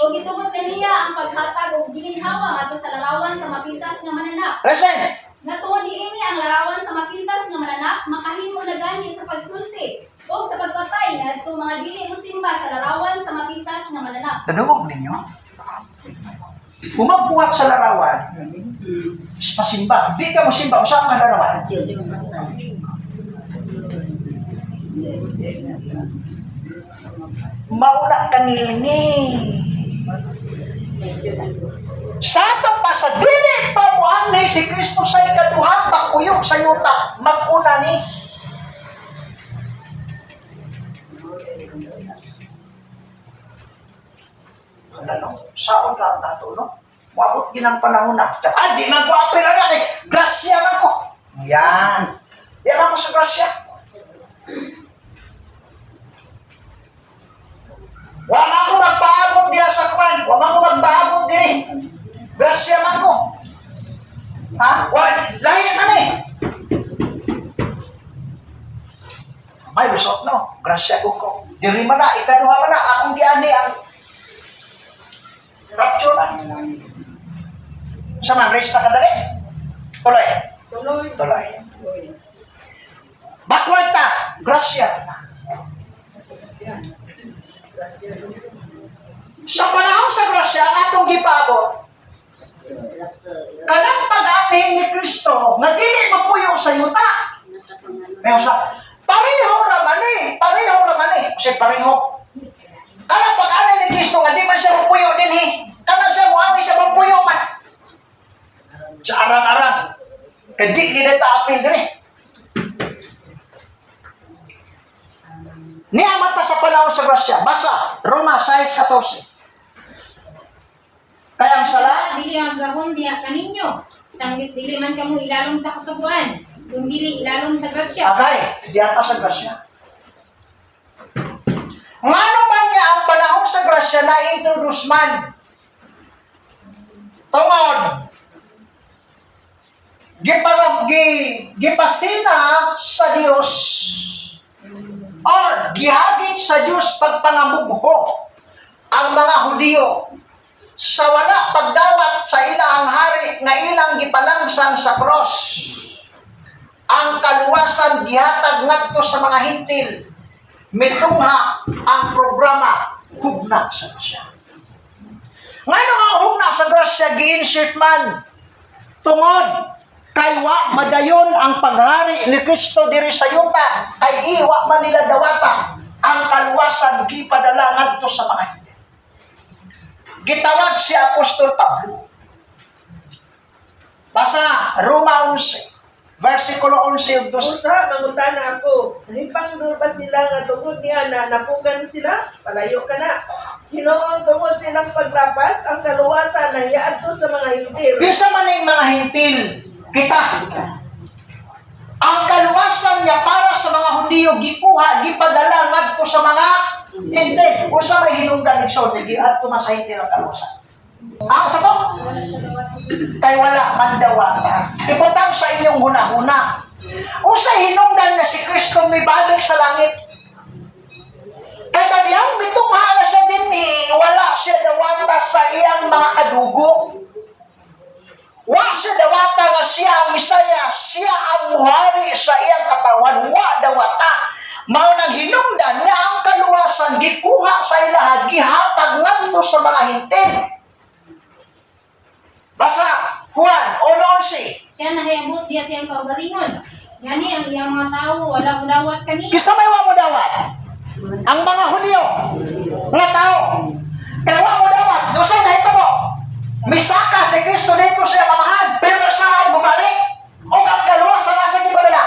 o gitugot kaniya ang paghatag o gininhawa adto sa larawan sa mapintas nga mananap. Listen. Nga tuod niini ang larawan sa mapintas nga mananap, makahimo na gani sa pagsulti o sa pagpatay ngadto mga dili mosimba sa larawan sa mapintas nga mananap. Nanungog ninyo? Umagbuhat sa larawan, pasimba. Di ka mo simba, usap ka larawan. Mauna ka nilini. Sa atong pa sa dili pamuhan ni si Kristo sa ikaduhang pagkuyog sa yuta, mag-una ni. Ano? Saan ka nato, no? Wabot ginang panahon na. Di man ko apela na kay grasya man ko. Yan. Di man ko sa grasya. Wala ko magpaabot diya sa kwan. Wala ko magpaabot diri. Grasya man ko. Ha? Lahi man eh. May lusot no. Grasya ko ko. Diri man na. Ikaduha man na. Akong diani ang rapture na. Sama, race na kadali. Tuloy. Tuloy. Backward ta. Grasya. Sa panahon sa grasya, atong gipabot, kanang pag-ating ni Kristo, nga dili mapuyo sa yuta. May usa, pareho raman eh. Kasi pareho. Kanang pag-ating ni Kristo, nga di man siya mapuyo din eh. Kanang siya muami siya mapuyo man. Sa arang-arang. Kadi kita apil din eh. Niya mata sa panahon sa grasya. Basa, Roma 6:14. Kaya ang sala, Dili ang gahom diha kaninyo. Sanggit dili man kamo ilalom sa kasabuan. Kung dili ilalom sa grasya. agay, di ata sa grasya. Ngano man niya ang panahon sa grasya na introduce man. Tungod. Gipasina sa Dios or gihagit sa Dios pagpangambugho ang mga Hudiyo sa wala pagdawat sa ilang hari nga ilang gipalangsang sa cross. Ang kaluwasan gihatag ngadto sa mga hintil. Mitungha ang programa hugna sa grasya. Ngano nga hugna sa grasya gi-insert man Tungod kay wa madayon ang paghari ni Kristo diri sa yuta, kay iwa man nila dawata ang kaluwasan gipadala ngadto sa mga Hentil. Gitawag si Apostol Pablo. Basa Roma 11, versikulo 11 ug 12. Usa, mangutana ako, nahipangdol ba sila nga tungod niya na napugan sila? Palayo ka na. Hinoon tungod silang paglapas, ang kaluwasan na hiadto sa mga Hentil. Kisa man yung mga Hentil, kita. Ang kaluwasan niya para sa mga Hudiyo gikuha, gipadala ngadto sa mga Hentil. Usa may hinungdan ni Son, giadto man sa Hentil ang kaluwasan. Sa to? Kay wala man dawata. Ibutang sa inyong huna-huna. Usa hinungdan na si Kristo may balik sa langit. Kasi diyang mitungha na siya din wala siya dawata sa iyang mga kadugo. Wa siya dawata nga siya ang Misaya, siya ang muhari sa iyang katawan. Wa dawata. Mao nang hinungdan nga ang kaluwasan gikuha sa ilaha, gihatag ngadto sa mga Hentil. Basa Juan 11. Siya nahayabot diya siyang kaugalingon. Gani ang iyang mga tao wala mudawat kani. Kisa may wa mo dawat. Ang mga Hudyo nga tao. Kaya wa mo dawat. Dusay na ito mo. Misaka si Kristo dito siya mamahan. Pero saan bumalik? O ang kaluwasan nasa di ba nila?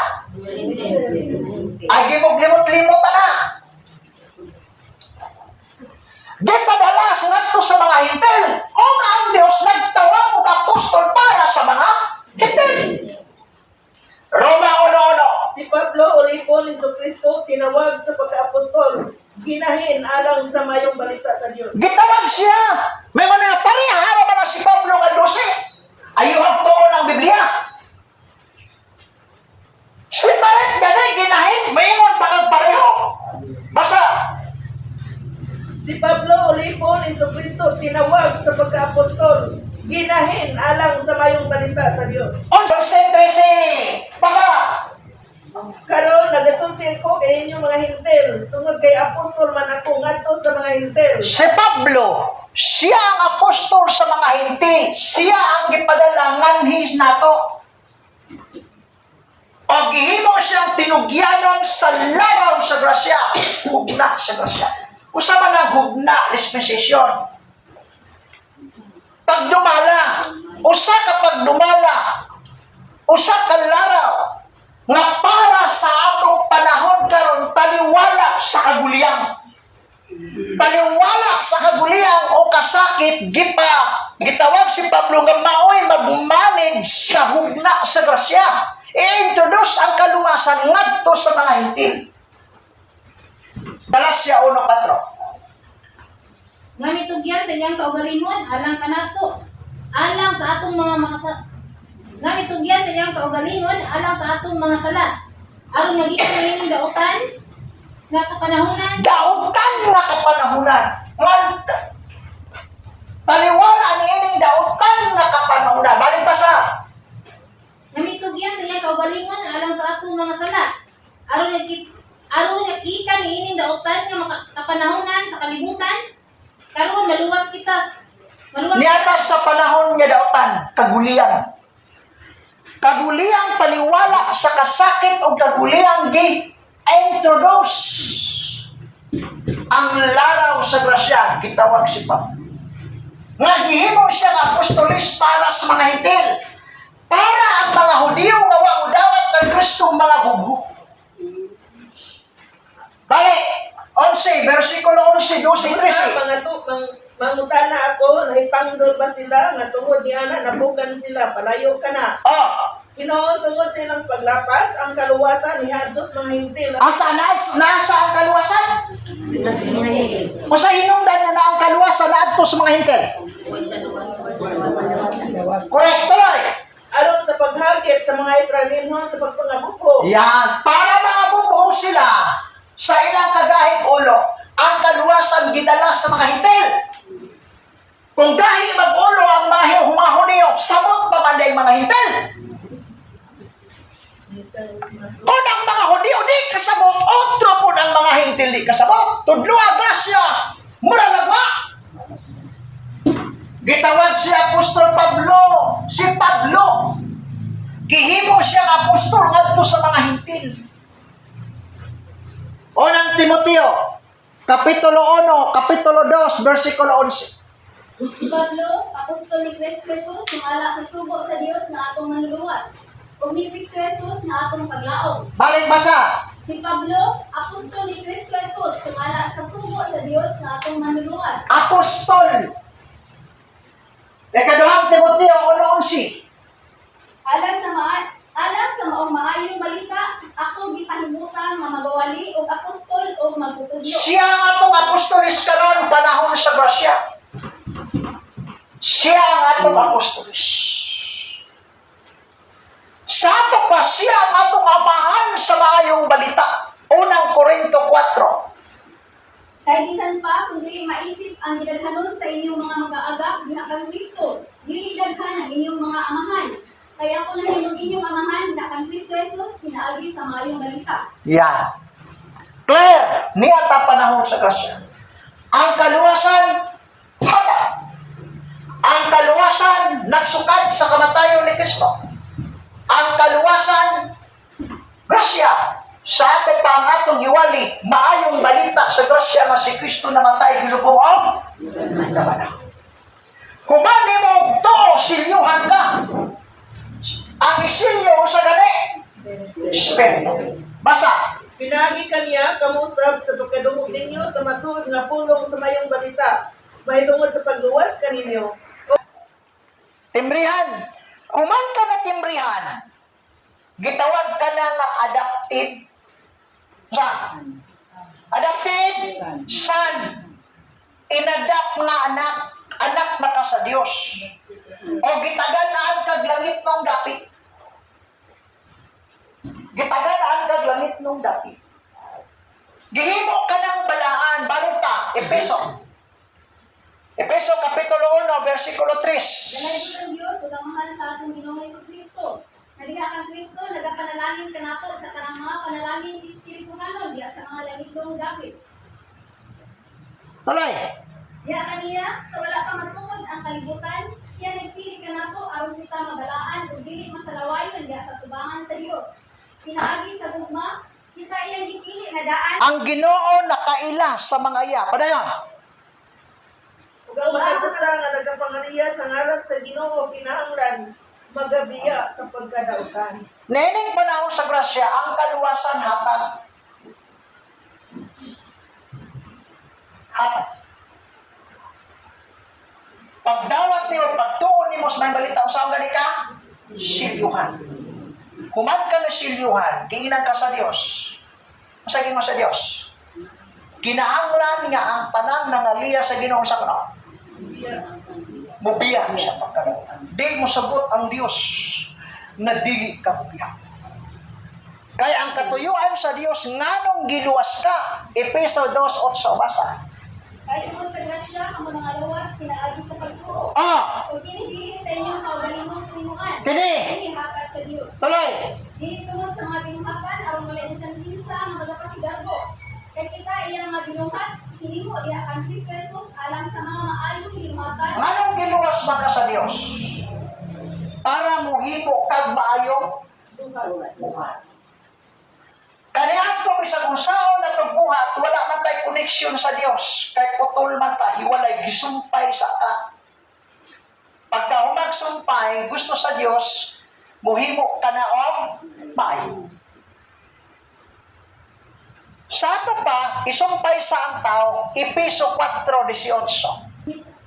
Ay gimog-limot-limot na. Gipadala ngadto sa mga Hentil. O ang Dios nagtawag og apostol para sa mga Hentil. Roma 1:1. Si Pablo, ulipon ni Kristo, tinawag sa pagka-apostol, ginahin alang sa mayong balita sa Diyos. Gitawag siya. May mga pareha naman si Pablo nga 12. Ayuhag tuon ang Biblia. Si Baret ganay ginahin, mayroon pareho. Basa. Si Pablo, ulipon ni Kristo, tinawag sa pagka-apostol, ginahin alang sa mayong balita sa Diyos. 11:13. Basa. Karon nagasulti ko kay inyong mga Hentil, tungod kay apostol man ako ngadto sa mga Hentil. Si Pablo, siya ang apostol sa mga Hentil. Siya ang gipadala nganhis nato. O gihimo siyang tinugyanan sa laraw sa grasya. Hugna sa grasya. Usa man ang hugna, dispensasyon. Pagdumala, usa ka pagdumala, usa ka laraw nga para sa atong panahon karon taliwala sa kaguliyang. Taliwala sa kaguliyang o kasakit gitawag si Pablo nga maoy mag-manage sa hugna sa grasya. I-introduce ang kaluwasan ngadto sa mga Hentil. Galatia 1:4. Nga mitugyan sa iyang kaugalingon alang kanato. Alang sa atong mga nga mitugyan sa iyang kaugalingon alang sa atong mga sala. Aron nagita nining dautan nga kapanahunan. Dautan nga kapanahunan. Taliwala ni ining dautan nga kapanahunan. Balik pa sa Namitugyan sa iyang kaugalingon alang sa atong mga sala. Aron nakita niining dautan nga kapanahunan sa kalibutan. Karon maluwas kita. niatas sa panahon nga dautan, kaguliyang. Kaguliyang taliwala sa kasakit o kaguliyang gi-introduce ang laraw sa grasya, gitawag si Pablo. Nga gihimo siya nga apostolis para sa mga Hentil. Para ang mga Hudiyo nga wa udawat ng Kristong mga bugo. Balik, 11, versikulo 11, 12, Usa 13. mangutana ako, nahipangdol ba sila nga tungod niya na nabugan sila, palayo ka na. Oh, Hinoon tungod silang paglapas, ang kaluwasan ihadtos mga Hentil. nasa ang kaluwasan? O sa hinungdan na ang kaluwasan na adto sa mga Hentil? Correct, tuloy. Aron sa paghagit sa mga Israelinon sa pagpangabuko. Yan, para mga bubuo sila sa ilang kagahit ulo, ang kaluwasan gidala sa mga Hentil. Kung gahi mag-ulo ang mga Hudiyo, samot pa man day mga Hentil. Kung ang mga Hudiyo di kasabot, otro po ang mga Hentil di kasabot. Tudlo ang grasya, mura lagwa. Gitawag si Apostol Pablo. Si Pablo. Gihimo siyang apostol ngadto sa mga hintil. Unang Timoteo, Kapitulo 1, Kapitulo 2, versikulo 11. Si Pablo, apostol ni Kristo Jesus, sumala sa sugo sa Dios na atong manluluwas. Ug ni Kristo Jesus na atong paglaom. Balik basa. Si Pablo, apostol ni Kristo Jesus, sumala sa sugo sa Dios na atong manluluwas. Apostol. Ikaduhang Timoteo 1:11. Alang sa maong maayong balita, ako gipahimutan nga magawali og apostol o magtutudlo. Siya ang atong apostolis karon panahon sa grasya. Siya ang atong apostolis. Sa ato pa siya ang atong amahan sa maayong balita. Unang Korinto 4. Kay bisan pa kung dili maisip ang gidaghanon sa inyong mga mag-aagap diha kang Kristo, dili daghan ang inyong mga amahan. Kaya ako lang yung inyong amahan na kang Kristo Jesus pinaagi sa maayong balita. Yan. Claire, niya ta panahon sa grasya. Ang kaluwasan, hada. Ang kaluwasan, nagsukad sa kamatayon ni Kristo. Ang kaluwasan, grasya. Sa ato pa ang atong iwali, maayong balita sa grasya nga si Kristo namatay gilubong og nagdabana. Humani mo to, silyuhan ka. Ang isilyo sa gani, Espiritu. Basa. Pinagi kaniya kamusab sa pagkadungog ninyo sa matuod nga pulong sa mayong balita. Mahitungod sa pagluwas kaninyo. Timbrihan. Kuman ka na timbrihan. Gitawag ka na nga adapted son. Adapted son. Inadapt nga anak. Anak na ka sa Diyos. O gitaganaan kag langit ng dapit. Gitaganaan kag langit ng dapit. Gihimo ka ng balaan. Balik ta. Efeso. Efeso Kapitulo 1, versikulo 3. Dalay ang Dios ug ang mahal sa atong Ginoong Jesucristo. Nadiha kang Kristo nagapanalangin kanato sa tanang mga panalangin espirituhanon diha sa mga langitong dapit. Tuloy. Diha kaniya sa wala pa matungod ang kalibutan, siya nagpili kanato aron kita mabalaan ug dili masalawayon diha sa tubangan sa Dios. Pinaagi sa gugma, kita iyang gipili nga daan. Ang Ginoo nakaila sa mga iya. Padayon. Ug ang magkatusa nga nagapangariya sa ngalan sa Ginoo kinahanglan magabiya sa pagkadautan. Neneng panahon sa grasya, ang kaluwasan hatag. Hatag. Pagdawat niyo, pagtuon niyo sa may balita, usaw gani ka? Silyuhan. Human ka na silyuhan, giinan ka sa Dios. Masaging mo sa Dios. Kinahanglan nga ang tanang nangaliya sa Ginoo sa kuno. Mubiya sa pagkadautan. Di mo sabot ang Dios na dili ka mubiya. Kaya ang katuyuan sa Dios nganong giluwas ka. Efeso 2:8 basa. Kay tungod sa grasya amo mga luwas pinaagi sa pagtuo. Ah, Ug dili sa inyong kaugalingong pinuan. Kini. Dili hatag sa Dios. tuloy. Dili tungod sa mga binuhatan aron wala isang tinsa nga magapasigarbo. Kay kita iyang mga binuhat, hinimo diha kang Kristo Jesus alang sa mga maayong himatan. Nganong giluwas ba ka sa Dios? Para muhimo kag maayong buhat. Kaniadto bisag unsaon na itong buhat, wala man tay koneksyon sa Dios. Kay putol man ta, hiwalay gisumpay sa ka. Pagka humagsumpay, gusto sa Dios, muhimo ka na og maayo. Sa ato pa, isumpay sa ang tao, Efeso 4:18.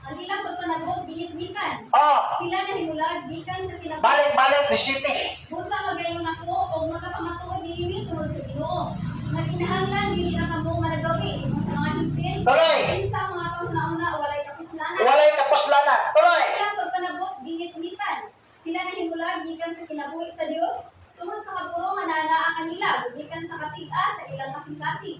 Ang ilang pagpanagot gihit-gitan. Oh, Sila na himulag gikan sa tinapay. balik-balik, resite. Busa magayon ako o magapamatuod dinhi tungod sa Ginoo. Nagkinahanglan dili na kamo managawi mo sa mga higpit. Tuloy. Sa mga panghuna-una walay kapuslanan. Walay kapuslanan. Tuloy. Ilang pagpanabot gihit-gitan. Sila na himulag gikan sa kinabuhi sa Dios tungod sa kapuro nga naa kanila gikan sa katig-a sa ilang kasing-kasing.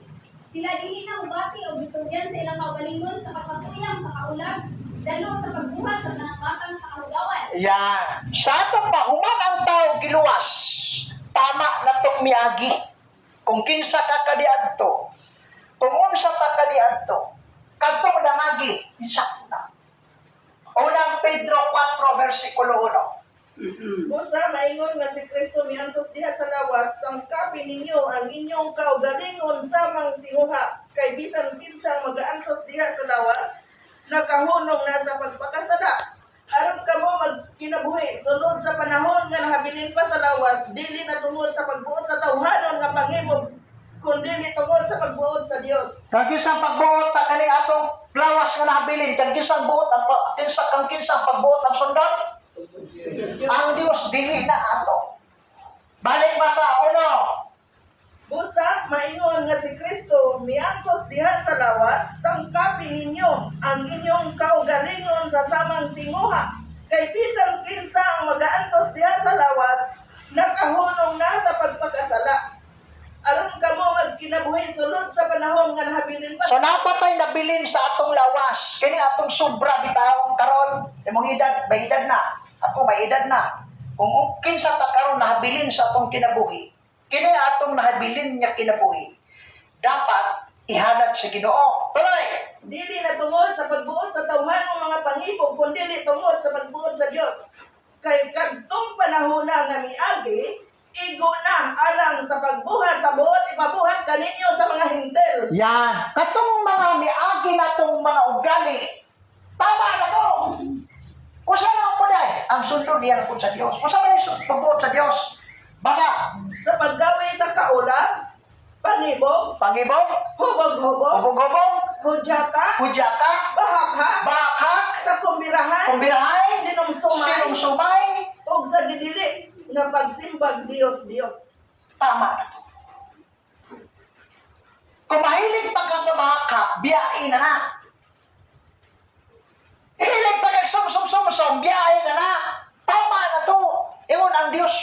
Sila dili na ubati o gitugyan sa ilang kaugalingon sa pagpatuyang sa kaulag, dalo sa pagbuhat sa tanang batang sa kahugawan. Yan. Sa ato pa, human ang tao giluwas. Tama na itong miagi. Kung kinsa ka kadiadto, kung unsa ka kadiadto, kadtong damagi, kinsa na. Unang Pedro 4, versikulo 1. Busa maingon nga si Kristo miantos diha sa lawas, sangkapin ninyo ang inyong kaugalingon samang tinguha. Kay bisan kinsang magaantos diha sa lawas, nakahunong na sa pagpakasala. Aron kamo magkinabuhi sunod sa panahon nga nahabilin pa sa lawas, dili na tungod sa pagbuot sa tawhanon nga pangimog, kundi tungod sa pagbuot sa Dios. Kang kinsang pagbuot ta kani atong lawas nga nahabilin, kang kinsang buot ang kinsang pagbuot ang sundan. Ang Diyos dili na ato. Balik ba sa uno? Busa maingon nga si Kristo miantos diha sa lawas, sangkapin ninyo ang inyong kaugalingon sa samang tinguha. Kay bisan kinsa ang magaantos diha sa lawas, nakahunong na sa pagpakasala. Aron kamo magkinabuhi sulod sa panahon nga nahabilin pa. So napatay na bilin sa atong lawas. Kini atong sobra bitaw karon. Imong edad, may edad na. Ako may edad na. Kung kinsa ta karon nahabilin sa atong kinabuhi, kini atong nahabilin nga kinabuhi, dapat ihalad sa Ginoo. Tuloy. Dili na tungod sa pagbuot sa tawhanong mga pangipog, kundi tungod sa pagbuot sa Dios. Kay kadtong panahon na nga miagi, igo na alang sa pagbuhat sa buot ipabuhat kaninyo sa mga hintel. Yan. Katong mga miagi natong mga ugali, tama na to. Kung saan ang punay, ang sundo niya po sa Diyos. Kung saan ang pagbuot sa Diyos. Basa. Sa paggawi sa kaulag, panibog, Pangibog, hubog-hubog, hubog-hubog, hudyaka, hudyaka, bahakha, baka, sa kumbirahan, kumbirahay, sinumsumay, sinumsumay. o sa gidili nga pagsimbag Dios. Tama na to. Kung mahilig pa ka sa baka, biyain na na. Hilig pa kang sum-sum-sum-sum, biyain na na. Tama na to. Iyon ang Diyos.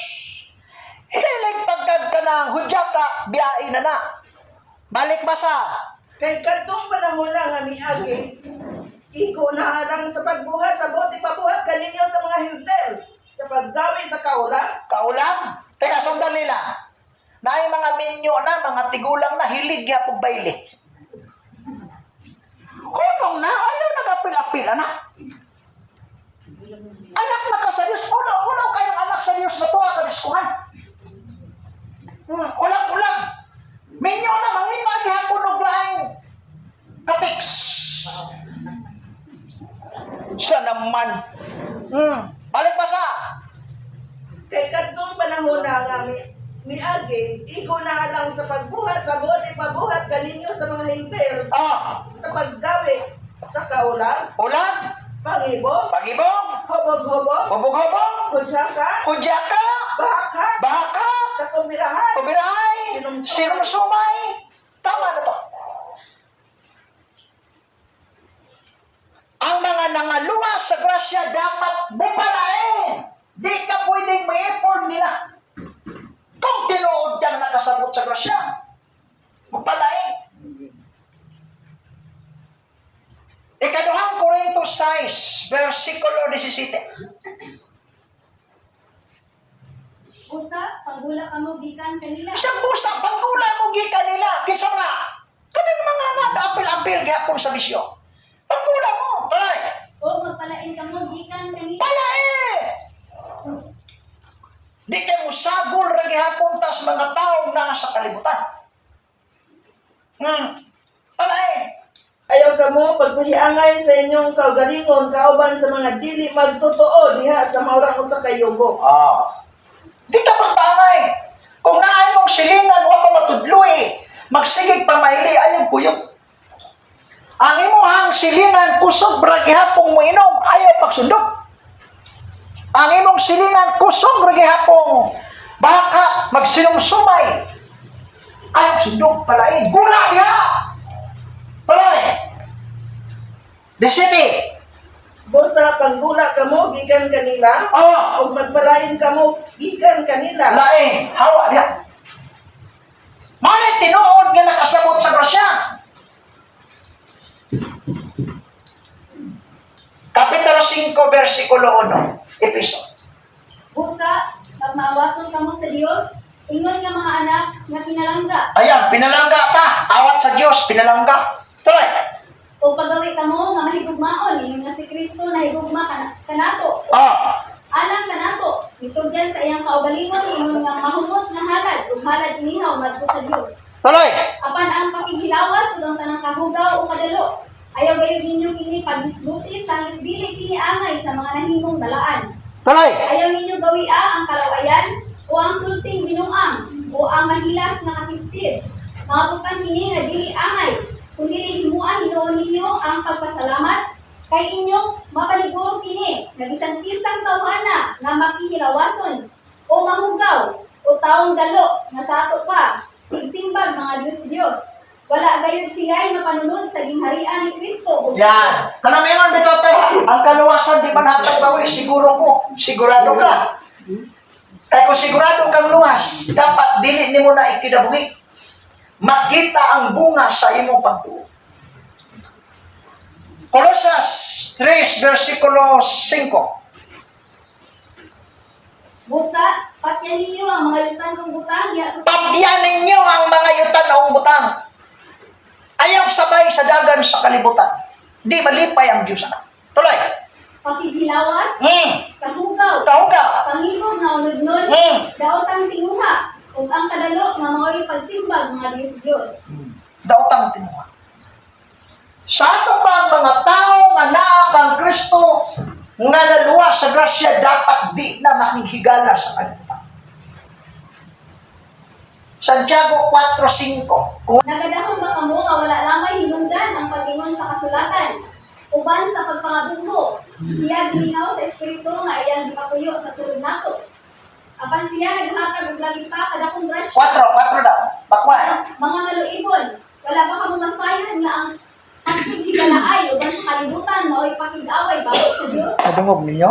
Hilig pagkag ka ng hudyak ka, biyain na na. Balik ba sa? Kay kadtong panahon na nga miagi, igo na alang sa pagbuhat sa buot ipabuhat kaninyo sa mga hintel, sa paggawi sa kaulag, Kaulang? Teka, sandali lang. Naay mga minyo na, mga tigulang na, hilig ya pag baili. Kunong na, ayaw nagapil-apila na. Anak na ka sa Diyos. Unaw kayong anak sa Diyos na tuwa ka diskuhan. Ulang-ulang. Minyo na, mangita gihapon og laing katiks. Siya naman. Balik pa sa? kay kadtong panahon na nga miagi, igo na alang sa pagbuhat sa buot ipabuhat kaninyo sa mga hintel, sa paggawi sa kaulag, Ulang, pangibog, pag-ibong, hubog-hubog, hubog-hubog, hudyaka, kudyaka, bahakha, bahaka, sa kumbirahan, kubiray, sinumsumay. Tama na to. Ang mga nangaluwa sa grasya dapat bupalain. Di ka pwedeng maipon nila. Kung tinuod ka na nakasabot sa grasya, bupalain. Ikaduhang Korinto 6, versikulo 17. Usa, paggula ka mo gikan kanila. Isang busa, panggula mo gikan nila. Kinsa nga, kanang mga nag-apil-apil gihapon sa bisyo. Panggula mo, taray. O magpalain ka mo gikan kanila. Palae! Di kayo sagol ra gihapon tas mga taong nasa kalibutan. Palae! ayaw ka mo pagpahiangay sa inyong kaugalingon kauban sa mga dili magtotoo diha sa maurang usa ka yugo. Di ka magpangay. Kung naayon mong silingan, huwag ka matudloy. Magsigig pamayli, ayaw kuyog. Ang imong silingan, kusog ra gihapong mo inom, ayaw pagsundok. Ang imong silingan, kusog ra gihapong baka magsinumsumay. Ayaw sundok, palain. Gula diha! Palain! Bisiti! Busa panggula ka mo gikan kanila, o magpalain ka mo gikan kanila. Lain, hawa diha. Manay tinuod nga nakasabot sa grasya. Kapitulo 5, versikulo 1, episode. Usa, pag maawaton ka mo sa Dios, ingon nga mga anak nga pinalangga. Ayan, pinalangga ta. Awat sa Diyos, pinalangga. Tuloy. O pagawi Maghigugmaoy kamo nga mahigugmaon ingon nga si Kristo nahigugma kanato. Alang kanato, mitugyan sa iyang kaugalingon ingon nga mahumot nga halad ug halad inihaw madto sa Dios. Tuloy! Apan ang pakighilawas ug ang tanang kahugaw o kadalo. Ayaw gayud ninyo kini paghisguti sa dili kini angay sa mga nahimong balaan. Tuloy! Ayaw ninyo gawia ang kalawayan o ang sulting binuang o ang mahilas nga kakistis. Mga butang kini nga dili angay, kundi himuan hinuon ninyo ang pagpasalamat kay inyong mapaliguro kini nga bisan kisang tawhana nga makihilawason o mahugaw o taong galo nga sa ato pa tigsimbag mga Diyos. Wala gayud siya'y mapanunod sa gingharian ni Kristo o Yan. Kanamihan bitaw tayo. Ang kaluwasan di man hatag bawi. Siguro mo. Sigurado ka. Kaya kung sigurado kang luwas, dapat dili nimo na ikinabuhi. Makita ang bunga sa imong pagtuo. Colosas 3, versikulo 5. Busa, patyan ninyo ang mga yutan kong butang diya sa Pagyan ninyo ang mga yutan na butang. Ayaw sabay sa dagan sa kalibutan. Di malipay ang Diyos. Tuloy. pakighilawas, kahugaw, Kauga. panghimog na unod-nod, daotang tinguha, ug ang kadalo nga mao'y pagsimbag mga Diyos. Daotang tinuha. Sa ato pa ang mga tao nga naa kang Kristo nga naluwa sa grasya dapat di na makighigala sa kalibutan. Santiago 4:5. Kung Nagadahon ba kamo nga wala lamay hinungdan ang pag-ingon sa kasulatan, uban sa pagpangabugmo, siya gimingaw sa espiritu nga iyang gipapuyo sa sulod nato. Apan siya naghatag og labi pa kada kong grasya. 4 daw. Bakwan. Mga maluibon, wala ba kamo masayon nga ang pakighilaay uban sa kalibutan mao'y pakig-away bago sa Dios? Nadungog ninyo?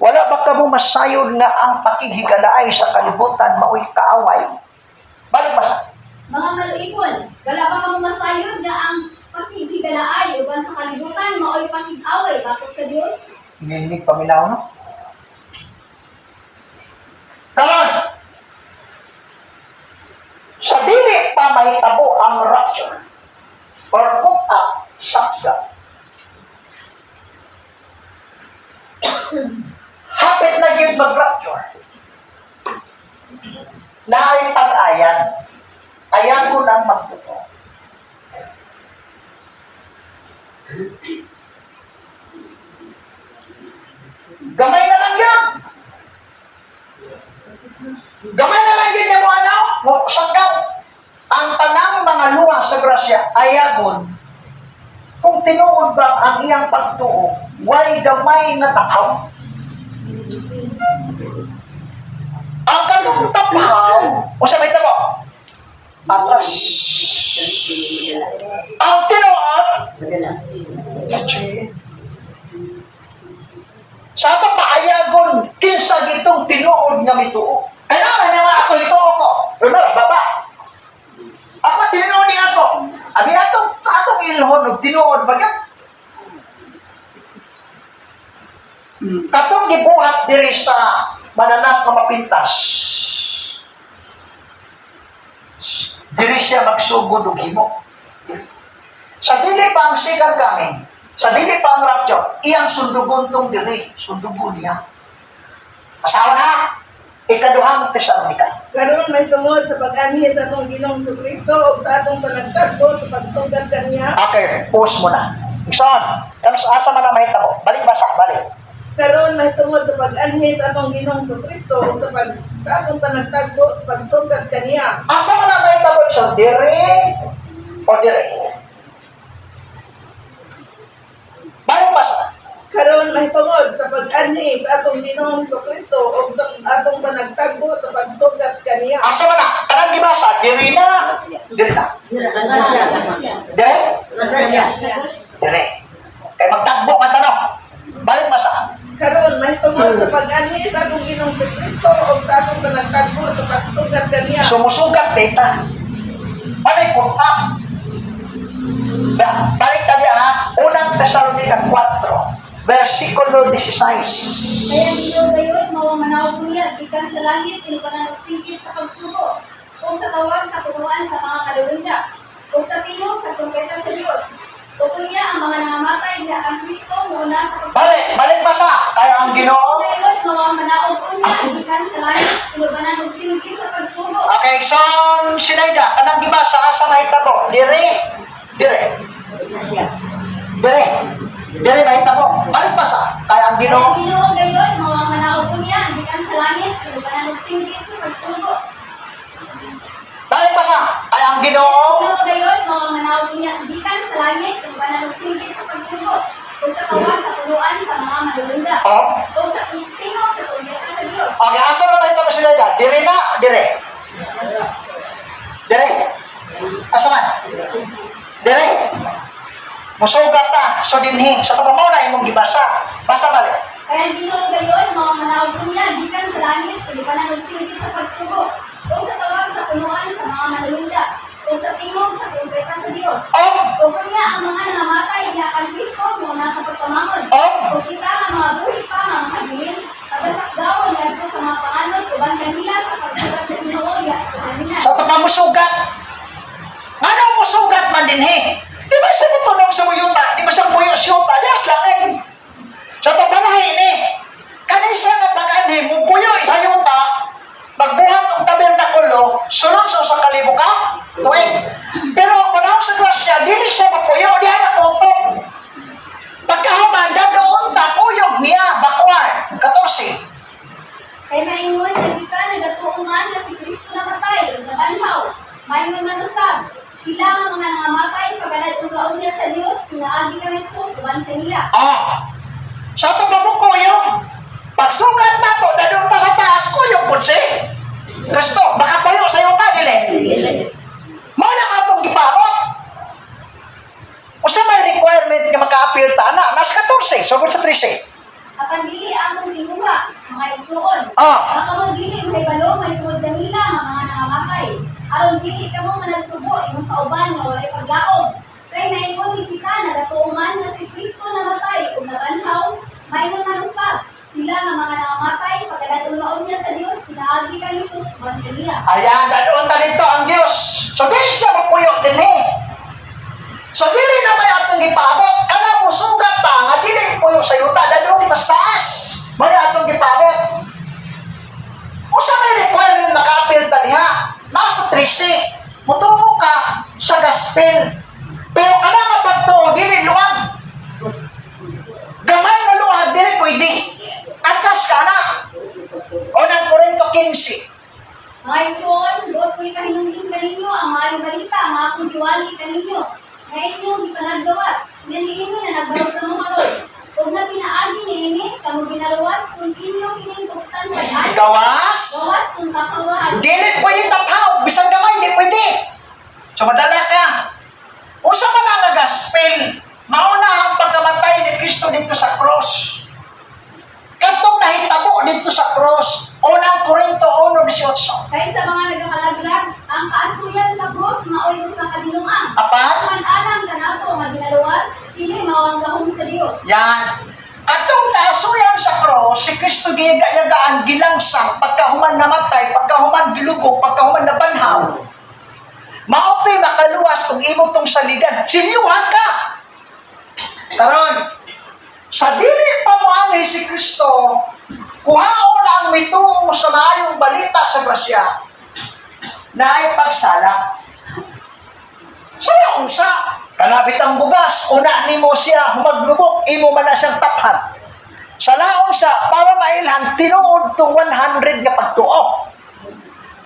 Wala ba ka mo masayod nga ang pakighigalaay sa kalibutan mao'y kaaway? Balik ba sa? Mga maluibon, wala ba kamo masayon nga ang pakighilaay uban sa kalibutan mao'y pakig-away bago sa Dios? Hindi paminaw, no? Karon! Sa dili pa mahitabo ang rapture or put up sa God. Hapit na yun mag-rapture. Naay pag-ayan. Ayan ko ng magtuto. Gamay na lang yan. Gamay na lang yun yung ano, sanggaw. Ang tanang mga luha sa grasya, ayagon, kung tinuod ba ang iyang pagtuo, way gamay na takaw. Ang katong tapaw, o sabay mo, atras. Ang tinuod, sa ato paayagon, kinsa gitong tinuod nga mituo. Ano nga ako ituo ko? Remember, baba. Ako tinuod ni ako. Abi atong sa atong ilhon og tinuod ba yan? Katong gibuhat diri sa mananap nga mapintas. Diri siya magsugod og himo. Sa dili pa ang second coming, sa dili pa ang rapture, iyang sundugon tong diri, sundugon niya. Pasawa na, ikaduhang Tesalonika. Karon may tungod sa pag-anhi sa atong Ginoong Kristo o sa atong panagtagpo sa pagsugat kaniya. Okay, pause mo na. Ikson, kanos asa man na mahitabo? Balik basa, balik. Karon may tungod sa pag-anhi sa atong Ginoong Kristo o sa atong panagtagpo sa pagsugat kaniya. Asa man na mahitabo? So, dire o dire? Balik basa. Karon may tungod sa pag-anhi sa atong Ginoong Kristo o sa atong panagtagpo sa pagsugat kaniya. Asa man na? Kanang gibasa, dire na, dire na. Dire? Dire. Kay magtagbo man tanong. Balik basa. Karon may tungod sa pag-anhi sa atong Ginoong Kristo o sa atong panagtagpo sa pagsugat kaniya. Sumusugat beta. Balik punta. Balik tadi ha. Unang Tesalonika 4. Versikulo 16. Kaya ninyo gayon, mawamanawag niya, ikan sa langit, pinupanan og singkit sa pagsugo, kung sa tawag sa punuan sa mga kalulunda, kung sa tingog sa trumpeta sa Diyos. O kunya ang Silayda, kanang gibasa asa mahitabo. Dire. Siya. Dire mahitabo. Balik pa sa kaya ang Kaya Ginoo. Ginoo gayon, mga manaog po niya, gikan sa langit, kung pananong singgit sa pagsugo. Balik pa sa kaya ang Ginoo. Ginoo gayon, mga manaog po niya, gikan sa langit, kung pananong singgit sa pagsugo. Kung sa kawan, sa punuan, sa mga malulunda. Oh. Kung sa tingog, sa pagkita sa Diyos. Okay, asa na mahitabo Silayda? Dire na, dire. Asa man? Dire. Musugat ta. So dinhi. Sa tabaw na imong gibasa. Basa balik. Kaya Ginoo gayon, mga manaog po niya, gikan sa langit, kung pananong singgit sa pagsugo. Kung sa kawan, sa punuan, sa mga malulunda. Kung sa tingog, sa pagkita sa Diyos. Oh. Kung kanya ang mga nangamatay niya kang Kristo mo nasa pagpamangon. Oh. Kung kita ang mga buhi pa mga kabilin, tagasakdawon yan po sa mga panganod, uban kanila sa pagsugat sa Ginoo niya sa kanila. Sa tabaw musugat. Ano musugat man dinhi? Di ba sa mutunong sa muyuta? Di ba sa puyo siyuta? Dias langit. Sa tabaw ni. Kanisa nga pag-anhi mo puyo sa yuta. Magbuhat ng tabernakulo, sunod sa usang kalibo ka, tuwing. Pero ang panahon sa grasya, dili siya mapuyo, di anak kuto. Pagkahuman, doon ta, uyog niya, bakwar, 14. Kaya maingon, nagkita, nagatuungan na si Kristo namatay, nabanhaw, maingon na usab. Sila ang mga nangamatay, pagkalad ulaon niya sa Diyos, pinaagi ka ng Jesus, uban kanila. Sa ito ba mo kuyo? Pagsugat na to, dadong ta sa taas, kuyo po si. Gusto, baka payo sa iyo ta, dili. Muna ka itong gipamot. O sa may requirement nga maka-appear ta na, nasa 14, sugod sa 13. Apan dili among ginuha, mga igsuon. Ah. Baka mo dili may balo, may tungod kanila, mga nangamatay. Aron dili ka mo managsubo, ingon sa uban nga walay paglaom. Kay naingon ni kita, nagatuuman na si Kristo namatay, kung nabanhaw, maingon na usab. Sila nga mga nangamatay, pagkalatulaon niya sa Diyos, pinaagi ka ni Jesus, uban kanila. Ayan, dadon ta dito ang Diyos. So, di siya mapuyo din eh. So, dili na may atong gipabot. Kana mo sugat ta, nga dili puyo sa yuta, dadon kita sa taas. May atong gipabot. O sa may requirement naka-appear ta niya, nasa 13. Mutuo ka sa gospel. Pero kana nga pagtuo, dili luwag. Gamay nga luwag, dili pwede. Atas ka na. O ng Korinto 15. Mga igsuon, buot ko'y kahinungin kaninyo, ang maayong balita, ang akong diwali kaninyo. Na inyong ipanagdawat, naniinyo na nagbarog ka mo karon. Kung na pinaagi ni ini, kamo ginaluwas, kung inyong kinintugtan pag-ay. Gawas. Gawas kung kakawaan. Dili pwede tapaw. Bisang gamay, di pwede. So madala ka. Usa man ang gospel. Mauna ang pagkamatay ni Kristo dito sa cross. Katong nahitabo dito sa cross. Unang Korinto 1:18. Kaya sa mga nagakalaglag, ang kaasuyan sa cross, maoy sa kadilungan. Apan? Mananang kanato, nga ginaluwas, hindi mawanggahong sa Diyos. Yan. Atong kaasuyan sa cross, si Kristo giyagaan gilangsang pagkahuman namatay, pagkahuman gilugo, pagkahuman nabanhaw. Maotoy makaluwas kung imo tong saligan. Siliuhan ka. Karon, sa dili pa mo ani si Kristo, kuhaon ang mitong sa maayong balita sa grasya na ay pagsala. Sa unsa, kanabit ang bugas, una nimo siya humaglubok, imo man na siyang taphan. Sa laon sa para mailhan, tinuod to 100 nga pagtuo.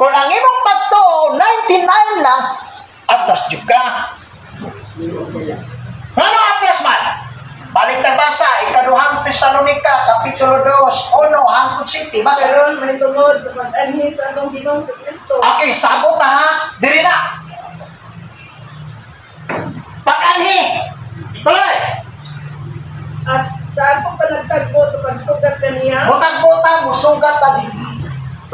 Kung ang imong pagtuo, 99 lang, atas jud ka. Ano atas man? Balik na basa, ikaduhang Tesalonica, Kapitulo 2, 1, hangtod 7. Basa. Karon may tungod sa pag-anhi sa atong Ginoong sa Kristo. Okay, sabot na ha. Diri na. Pag-anhi. Tuloy. At sa atong panagtagpo sa pagsugat kaniya, Butang-butang, musugat na din.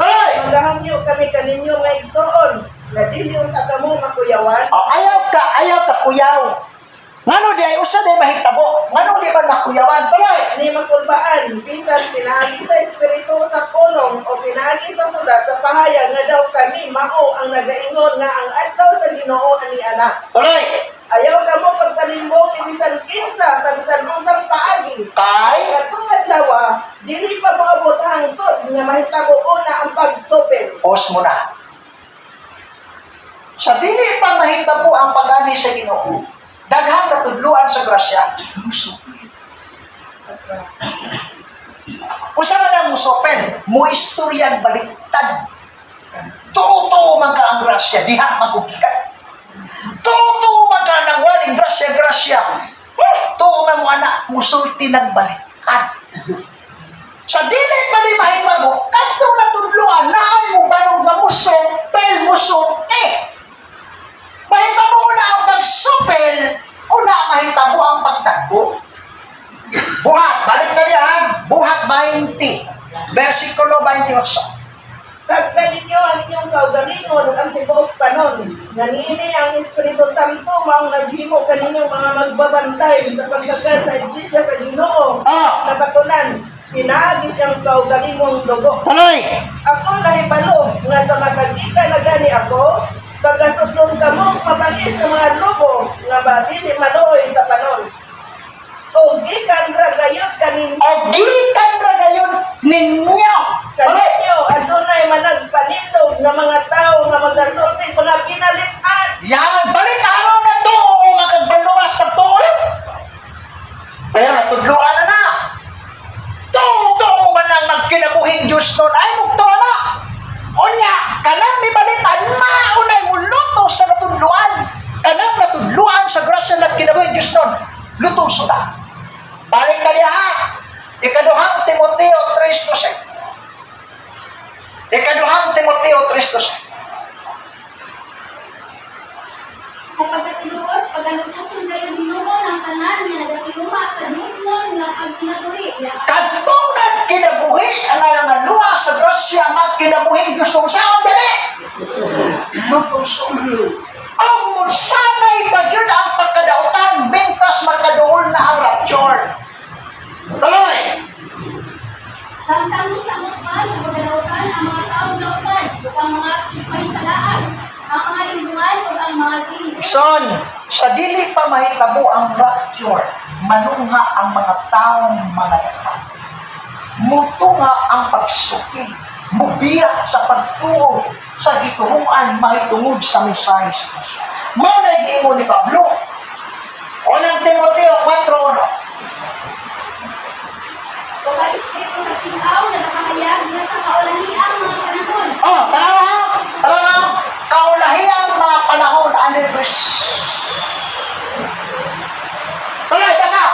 Tuloy. magahamyo kami kaninyo nga igsoon, na dili unta kamo makuyawan, Oh, ayaw ka kuyaw. Ngano di ay usa di mahitabo. Ngano di ba nakuyawan? Tuloy. ni makulbaan, bisan pinaagi sa espiritu sa pulong o pinaagi sa sulat sa pahayag nga daw kami mao ang nagaingon nga ang adlaw sa Ginoo ani ana. Tuloy. Ayaw kamo pagkalimbong ibisan kinsa sa bisan unsang paagi. Kay. Katong adlaw, dili pa moabot hangtod nga mahitabo una ang pagsupil. Pause mo na. Sa dili pa mahitabo ang pag-ani sa Ginoo, daghang katudluan sa grasya, musupil. Usa man ang musupil, mo istoryan baliktad. Tuo man ka ang grasya, diha magugikan. Tuo man ka nang waling grasya. Tuo man mo anak, musulti ng baliktad. Sa dili pa rin mahitabo, katong natudluan, naan mo barong musupil, mahitabo na ang pagsupil, una mahitabo ang pagtagbo. Buhat, balik na niya, Buhat 20, versikulo 28. Tagda ninyo ang inyong kaugalingon ang tibuok panon. Nanini ang Espiritu Santo maong naghimo kaninyong mga magbabantay sa paghagad sa iglesia sa Ginoo. Nakatunan, pinaagis niyang kaugalingong dugo. Tuloy! Ako nahibalo nga sa makagika na gani ako, pagkasutlong kamong mabangis ng mga lobo nga babili maluoy sa panon. O gikan ragayon kanin Gikan ra gayon ninyo. kaninyo adunay managpalindog nga mga tao nga magasulti mga pinalitan. Yan, balik araw na to, magagbaluwas sa to. Pero natudluan na. Tuo man ang magkinabuhing Diyos nun. Ay, mugto na. Unya, kanang may balitan, maunay mo luto sa natudluan. Kanang natudluan sa grasya ng kinabuhing Diyos nun. Luto sila. Balik ka niya ha. Ikaduhang Timoteo 3:12. Ikaduhang Timoteo 3:12. Sapagkat iluot, pagkalutusan kayo Ginoo ng tanan nga nagatiluma sa Dios nun nga pagkinabuhi. Kantunan kinabuhi ang alangan luwa sa grasya ng kinabuhi Diyos nung saan dali. Lutuso. Ang sanay ba yun ang pagkadautan bintas magkadoon na ang rapture. Tuloy! Samtang samot pa sa pagdalautan ang mga taong lautan, bukang mga pahisalaan, ang mga lingkungan o ang mga tingin. Son, sa dili pa mahitabo ang rapture, manungha ang mga taong mga yakan. Mutunga ang pagsuki, mubiyak sa pagtuo sa gituruan mahitungod sa Mesayas. Muna mo ni Pablo. Unang Timoteo 4:1. Kung ang Espiritu sa tinaw na nakahayag na sa kaulahiang mga panahon. Tara na. Kaulahiyang mga panahon, Anibris. Tuloy, basa.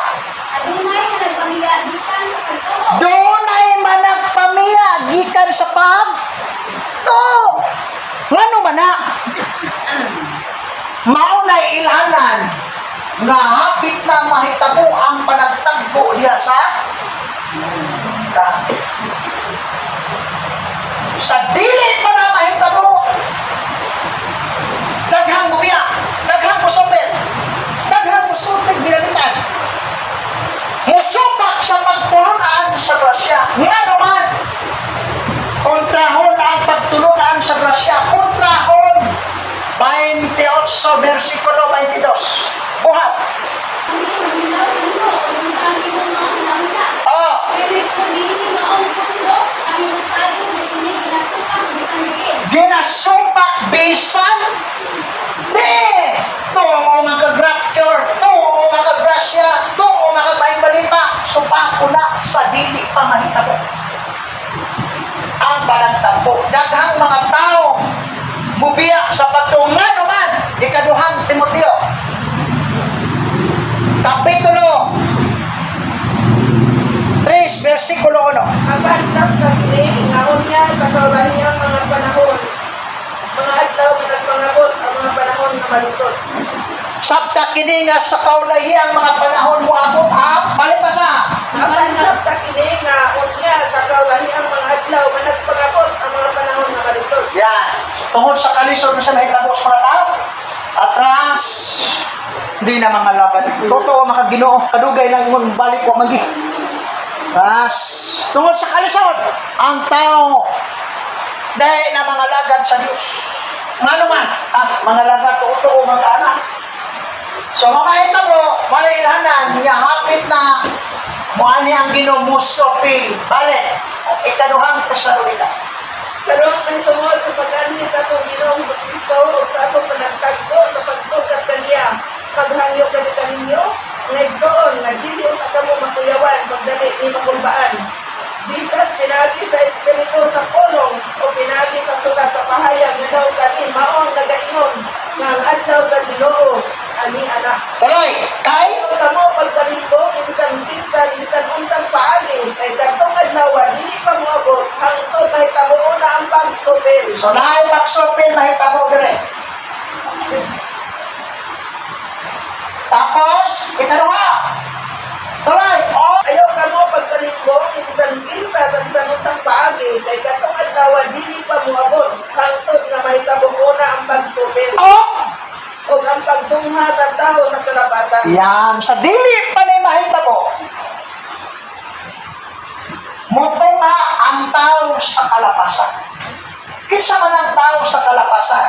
Adunay na nagpamiyagikan sa pagtuo. Doon ay managpamiya, gikan sa pagtuo. Ngano man na? Maunay ilhanan nga hapit na mahitabo ang panagtagbo diya sa dili pa na mahitabo, daghang bubiya, daghang musopel, daghang musultig binalitan, musupak sa pagtulunan sa grasya. Nga naman, kontrahon ang pagtulunan sa grasya, kontrahon 28 versikulo 22. Buhat. Ang ginagawa ninyo, kung saan iyong mga hinahuna. Pero kung hindi maong pundo, kami nagsayo na ginasukan bisan diin. Ginasupak bisan di. Tuo magka-rapture, tuo magka-grasya, tuo magka-balita, supak ko na sa dili pa mahitabo. Ang panagtagbo, daghang mga tao mubiyak sa pagtungan naman. Ikaduhang Timoteo Kapitulo 3, versikulo 1. Apan sa kagli, ngaon niya sa kaulahiyang mga panahon. Mga adlaw nagpangabot ang mga panahon na malisod. Sabta kini nga sa kaulahiyang mga panahon mo abot balik pa sa. Apan sa kagli, ngaon niya sa kaulahiyang mga adlaw nagpangabot ang mga panahon na malisod. Yan. Tungkol sa kalisod na sa mahitabo sa mga tao. Atras. Hindi na mga laban. Totoo mga Ginoo. Kadugay lang yung balik ko magi. Atras. Tungkol sa kalisod. Ang tao. Dahil na mga lagad sa Diyos. Nga naman. Mga lagad. Totoo mga anak. So mahitabo. Malilhanan. Niya hapit na. Muani ang Ginoo musopil. Balik. Ikaduhang Tesalonika. Karon ang tungod sa pag-anhi sa atong Ginoong Kristo o sa atong panagtagpo sa pagsugat kaniya, paghangyo kami kaninyo, nga igsoon nga dili uta kamo makuyawan pagdali ni makulbaan. Bisan pinagi sa espiritu sa pulong o pinagi sa sulat sa pahayag nga daw kami maong nagaingon nga ang adlaw sa Ginoo ani anak. Tuloy, kay Kung kamo pagpalingkod, bisan pinsan, bisan unsang paagi, kay katong adlaw dili pa moabot hangtod mahitabo na ang pagsupil. so naay pagsupil mahitabo dire. Tapos, ikaduha. Tuloy, Ayaw ka mo pagpalingkod, bisan pinsa sa bisan unsang paagi, kay katong adlaw dili pa moabot hangtod nga mahitabo na ang pagsupil. O ang pagtungha sa tao sa kalapasan. yan, sa dili pa ni mahitabo. Mutunga ang tao sa kalapasan. Kinsa man ang tao sa kalapasan?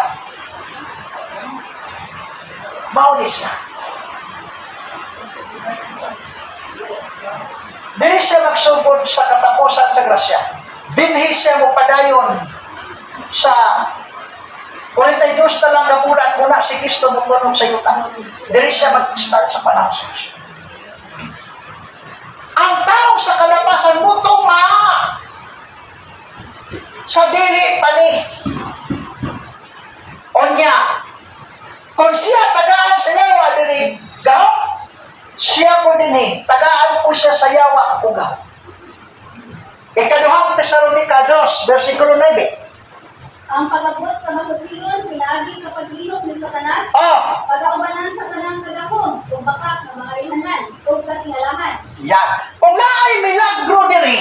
Maulis na. Dili siya magsugod sa katapusan sa grasya. Binhi siya mo padayon sa 42 na lang na bulan muna si Kristo mo punong sa yuta. Dili siya mag-start sa panahon sa Kristo. Ang tao sa kalapasan mo sa dili pa ni. Onya, kung siya tagaan sa yawa dili gaw, siya po din tagaan po siya sa yawa ugaw. Ikaduhang Tesalonica 2, versikulo 9. Ang pag-abot sa masupilon, pinagi sa paglihok ni Satanas, pag-aubanan sa tanang kadakon, o bakak ng mga ihanan, o sa tingalahan. Yan. Kung naay milagro diri,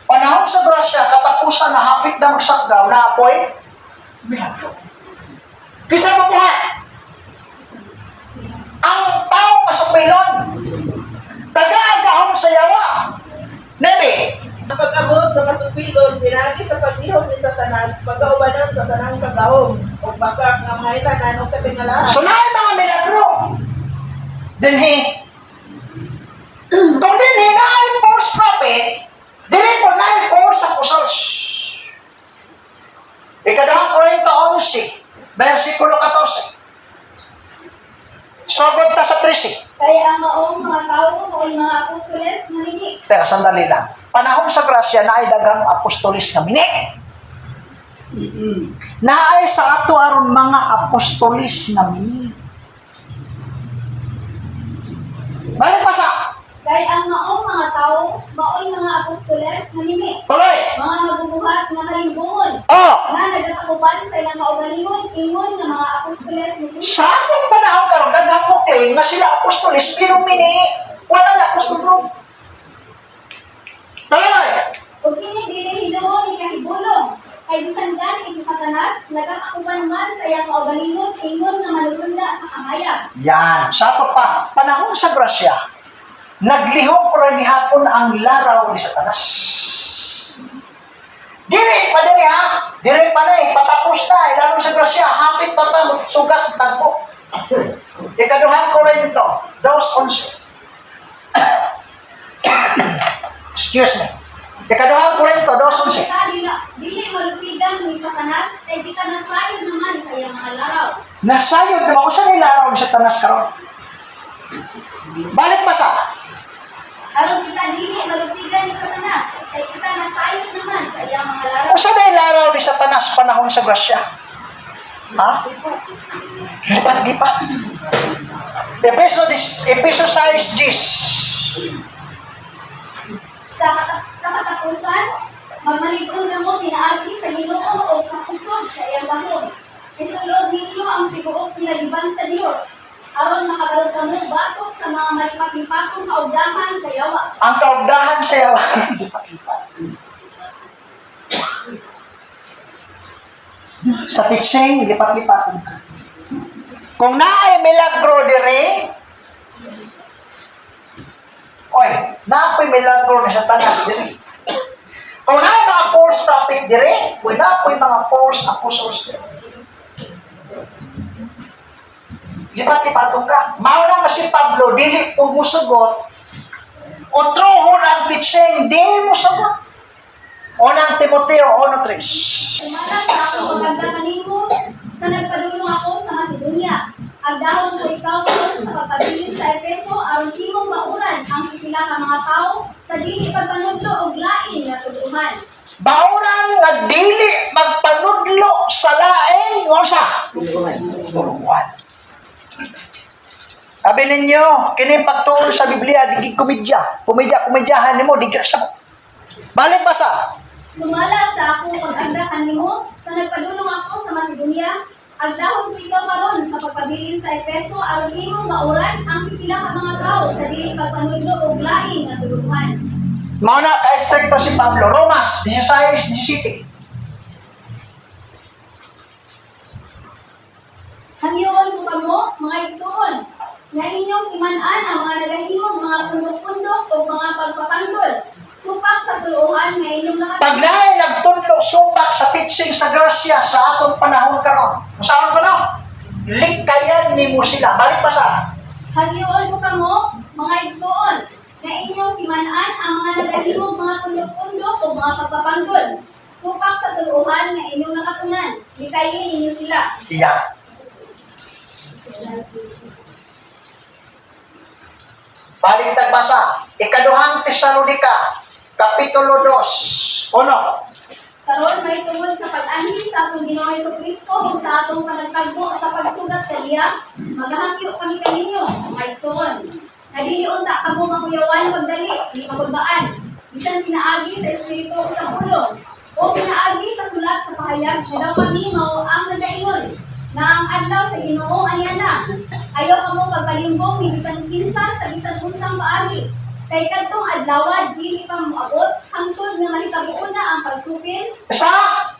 panahon sa grasya, katapusan na hapit na magsakdaw, na apoy, milagro. Kisa mabuhat. Ang tao masupilon, taga-agahon sa yawa. Nebe, Ang pag-abot sa masupilon, pinagi sa paglihok ni Satanas, pag-aubanan sa tanang kagahom, o bakak ng mga ihanan o katingalahan. so naay mga milagro. Dinhi, kung dinhi naay false prophet, dili po naay false apostles. Ikaduhang Korinto 11, versikulo 14. Sogod ta sa 13. Kaya ang maong mga tao o mga apostoles na nini. Teka, sandali lang. Panahon sa grasya, naay daghang apostolis nga mini. Naay sa ato aron mga apostolis nga mini. Balik pa sa. Kaya ang maong mga tao, mao'y mga apostoles na nini. Tuloy. Mga mabubuhat nga malimbungon. Oh, Nga nagatakuban sa ilang kaugalingon, ingon nga mga apostoles ni Cristo. sa atong panahon karon daghang okay nga sila apostolis pero mini wala na apostol. Tuloy. O kini dili hinuon ni kahibulong. Kay bisan gani si Satanas, nagatakuban man sa iyang kaugalingon, ingon nga manulunda sa kahayag. Yan. Sa ato pa, panahon sa grasya, naglihok ra gihapon ang laraw ni Satanas. Dili pa diri ha. Diri pa na patapos na. Ilalong sa grasya, hapit na ta sugat tagpo. Ikaduhang Korinto 2:11. Excuse me. Ikaduhang Korinto 2:11. Dili malupidan ni Satanas, kay di ka nasayod naman sa iyang mga laraw. Nasayod na ako sa nilaraw ni Satanas karon. Balik pa sa. Aron kita dili malupidan ni Satanas, kay kita nasayod naman sa iyang mga laraw. Kung saan nilaraw ni Satanas panahon sa grasya? Ha? Lipat-lipat. Epeso 6:10. Sa katapusan, magmaligon ka mo pinaagi sa Ginoo o sa pusod sa iyang gahom. Isulod ninyo ang tiguok pinaliban sa Dios. Aron makabalog ka mo batok sa mga malipakipakong kaugdahan sa yawa. Ang kaugdahan sa yawa. Sa teaching, lipat-lipat. Kung naay milagro diri, oy, napoy milagro ni Satanas diri. Kung naay mga false prophet diri, oy, napoy mga false apostles diri. Lipat-lipatong ka. Mauna na si Pablo, dili po musugot. Kung truhon ang teaching, di musugot. Unang Timoteo 1:3. Sumala sa akong maganda kanimo, sa nagpadulong ako sa Macedonia. Agdahon ko ikaw karon sa pagpabilin sa Efeso aron imong mauran ang pipila ka mga tao sa dili pagpanudlo og lain nga tuduhan. Bauran nga dili magpanudlo sa laing ngosa. Tuluhan. Sabi ninyo, kini pagtuon sa Biblia, di komedya. Komedyahan nimo, di ka sa. Balik basa. Sumala sa akong pag-agda kanimo, sa nagpadulong ako sa Macedonia. Agdahon ko ikaw karon sa pagpabilin sa Efeso aron imong mauran ang pipila ka mga tao sa dili pagpanudlo og lain nga tuduhan. Mao na ka-stricto si Pablo. Romas 16:17. Hangyoon ko kamo, mga igsoon, nga inyong iman-an ang mga nagahimong mga pundok-pundok o mga pagpapanggol. Supak sa tuluhan nga inyong Pag naay nagtudlo supak sa teaching sa grasya sa atong panahon karon. Usaon ko no? Likayan nimo sila. Balik pa sa. Hangyoon ko kamo, mga igsoon, nga inyong iman-an ang mga nagahimong mga pundok-pundok o mga pagpapanggol. Supak sa tuluhan nga inyong nakatunan. Likayin ninyo sila. Iya. Balik tagbasa. Ikaduhang Tesalonika, Kapitulo 2. Karon may tungod sa pag-anhi sa atong Ginoo Jesucristo ug sa atong panagtagbo sa pagsugat kaniya, maghahangyo kami kaninyo, mga igsoon. Nga dili unta kamo makuyawan pagdali, di pagbaan. Bisan pinaagi sa espiritu sa pulong, o pinaagi sa sulat sa pahayag nga daw kami mao ang nagaingon na ang adlaw sa Ginoo anyana. Ayaw kamo pagpalimbong ni bisan kinsa sa bisan unsang paagi. Kay kadtong adlaw dili pa moabot hangtod nga mahitabuon na ang pagsupil Isa.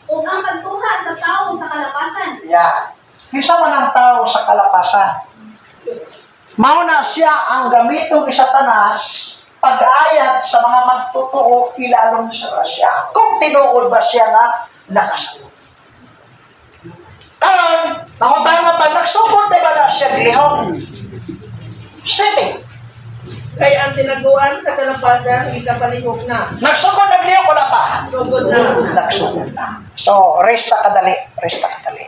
ug ang pagtuha sa tawo sa kalapasan. Yan. Isa man ang tao sa kalapasan. Mao na siya ang gamitong ni Satanas pag-ayat sa mga magtotoo ilalong sa grasya. Kung tinuod ba siya na nakasagot. Karon, nangutana tayo, nagsuport ba na siya lihong setting? Kay ang tinaguan sa kalapasan, ikapalihok na. Nagsugod naglihok wala pa. Sugod na. Nagsugod na. So, rest sa kadali. Rest sa kadali.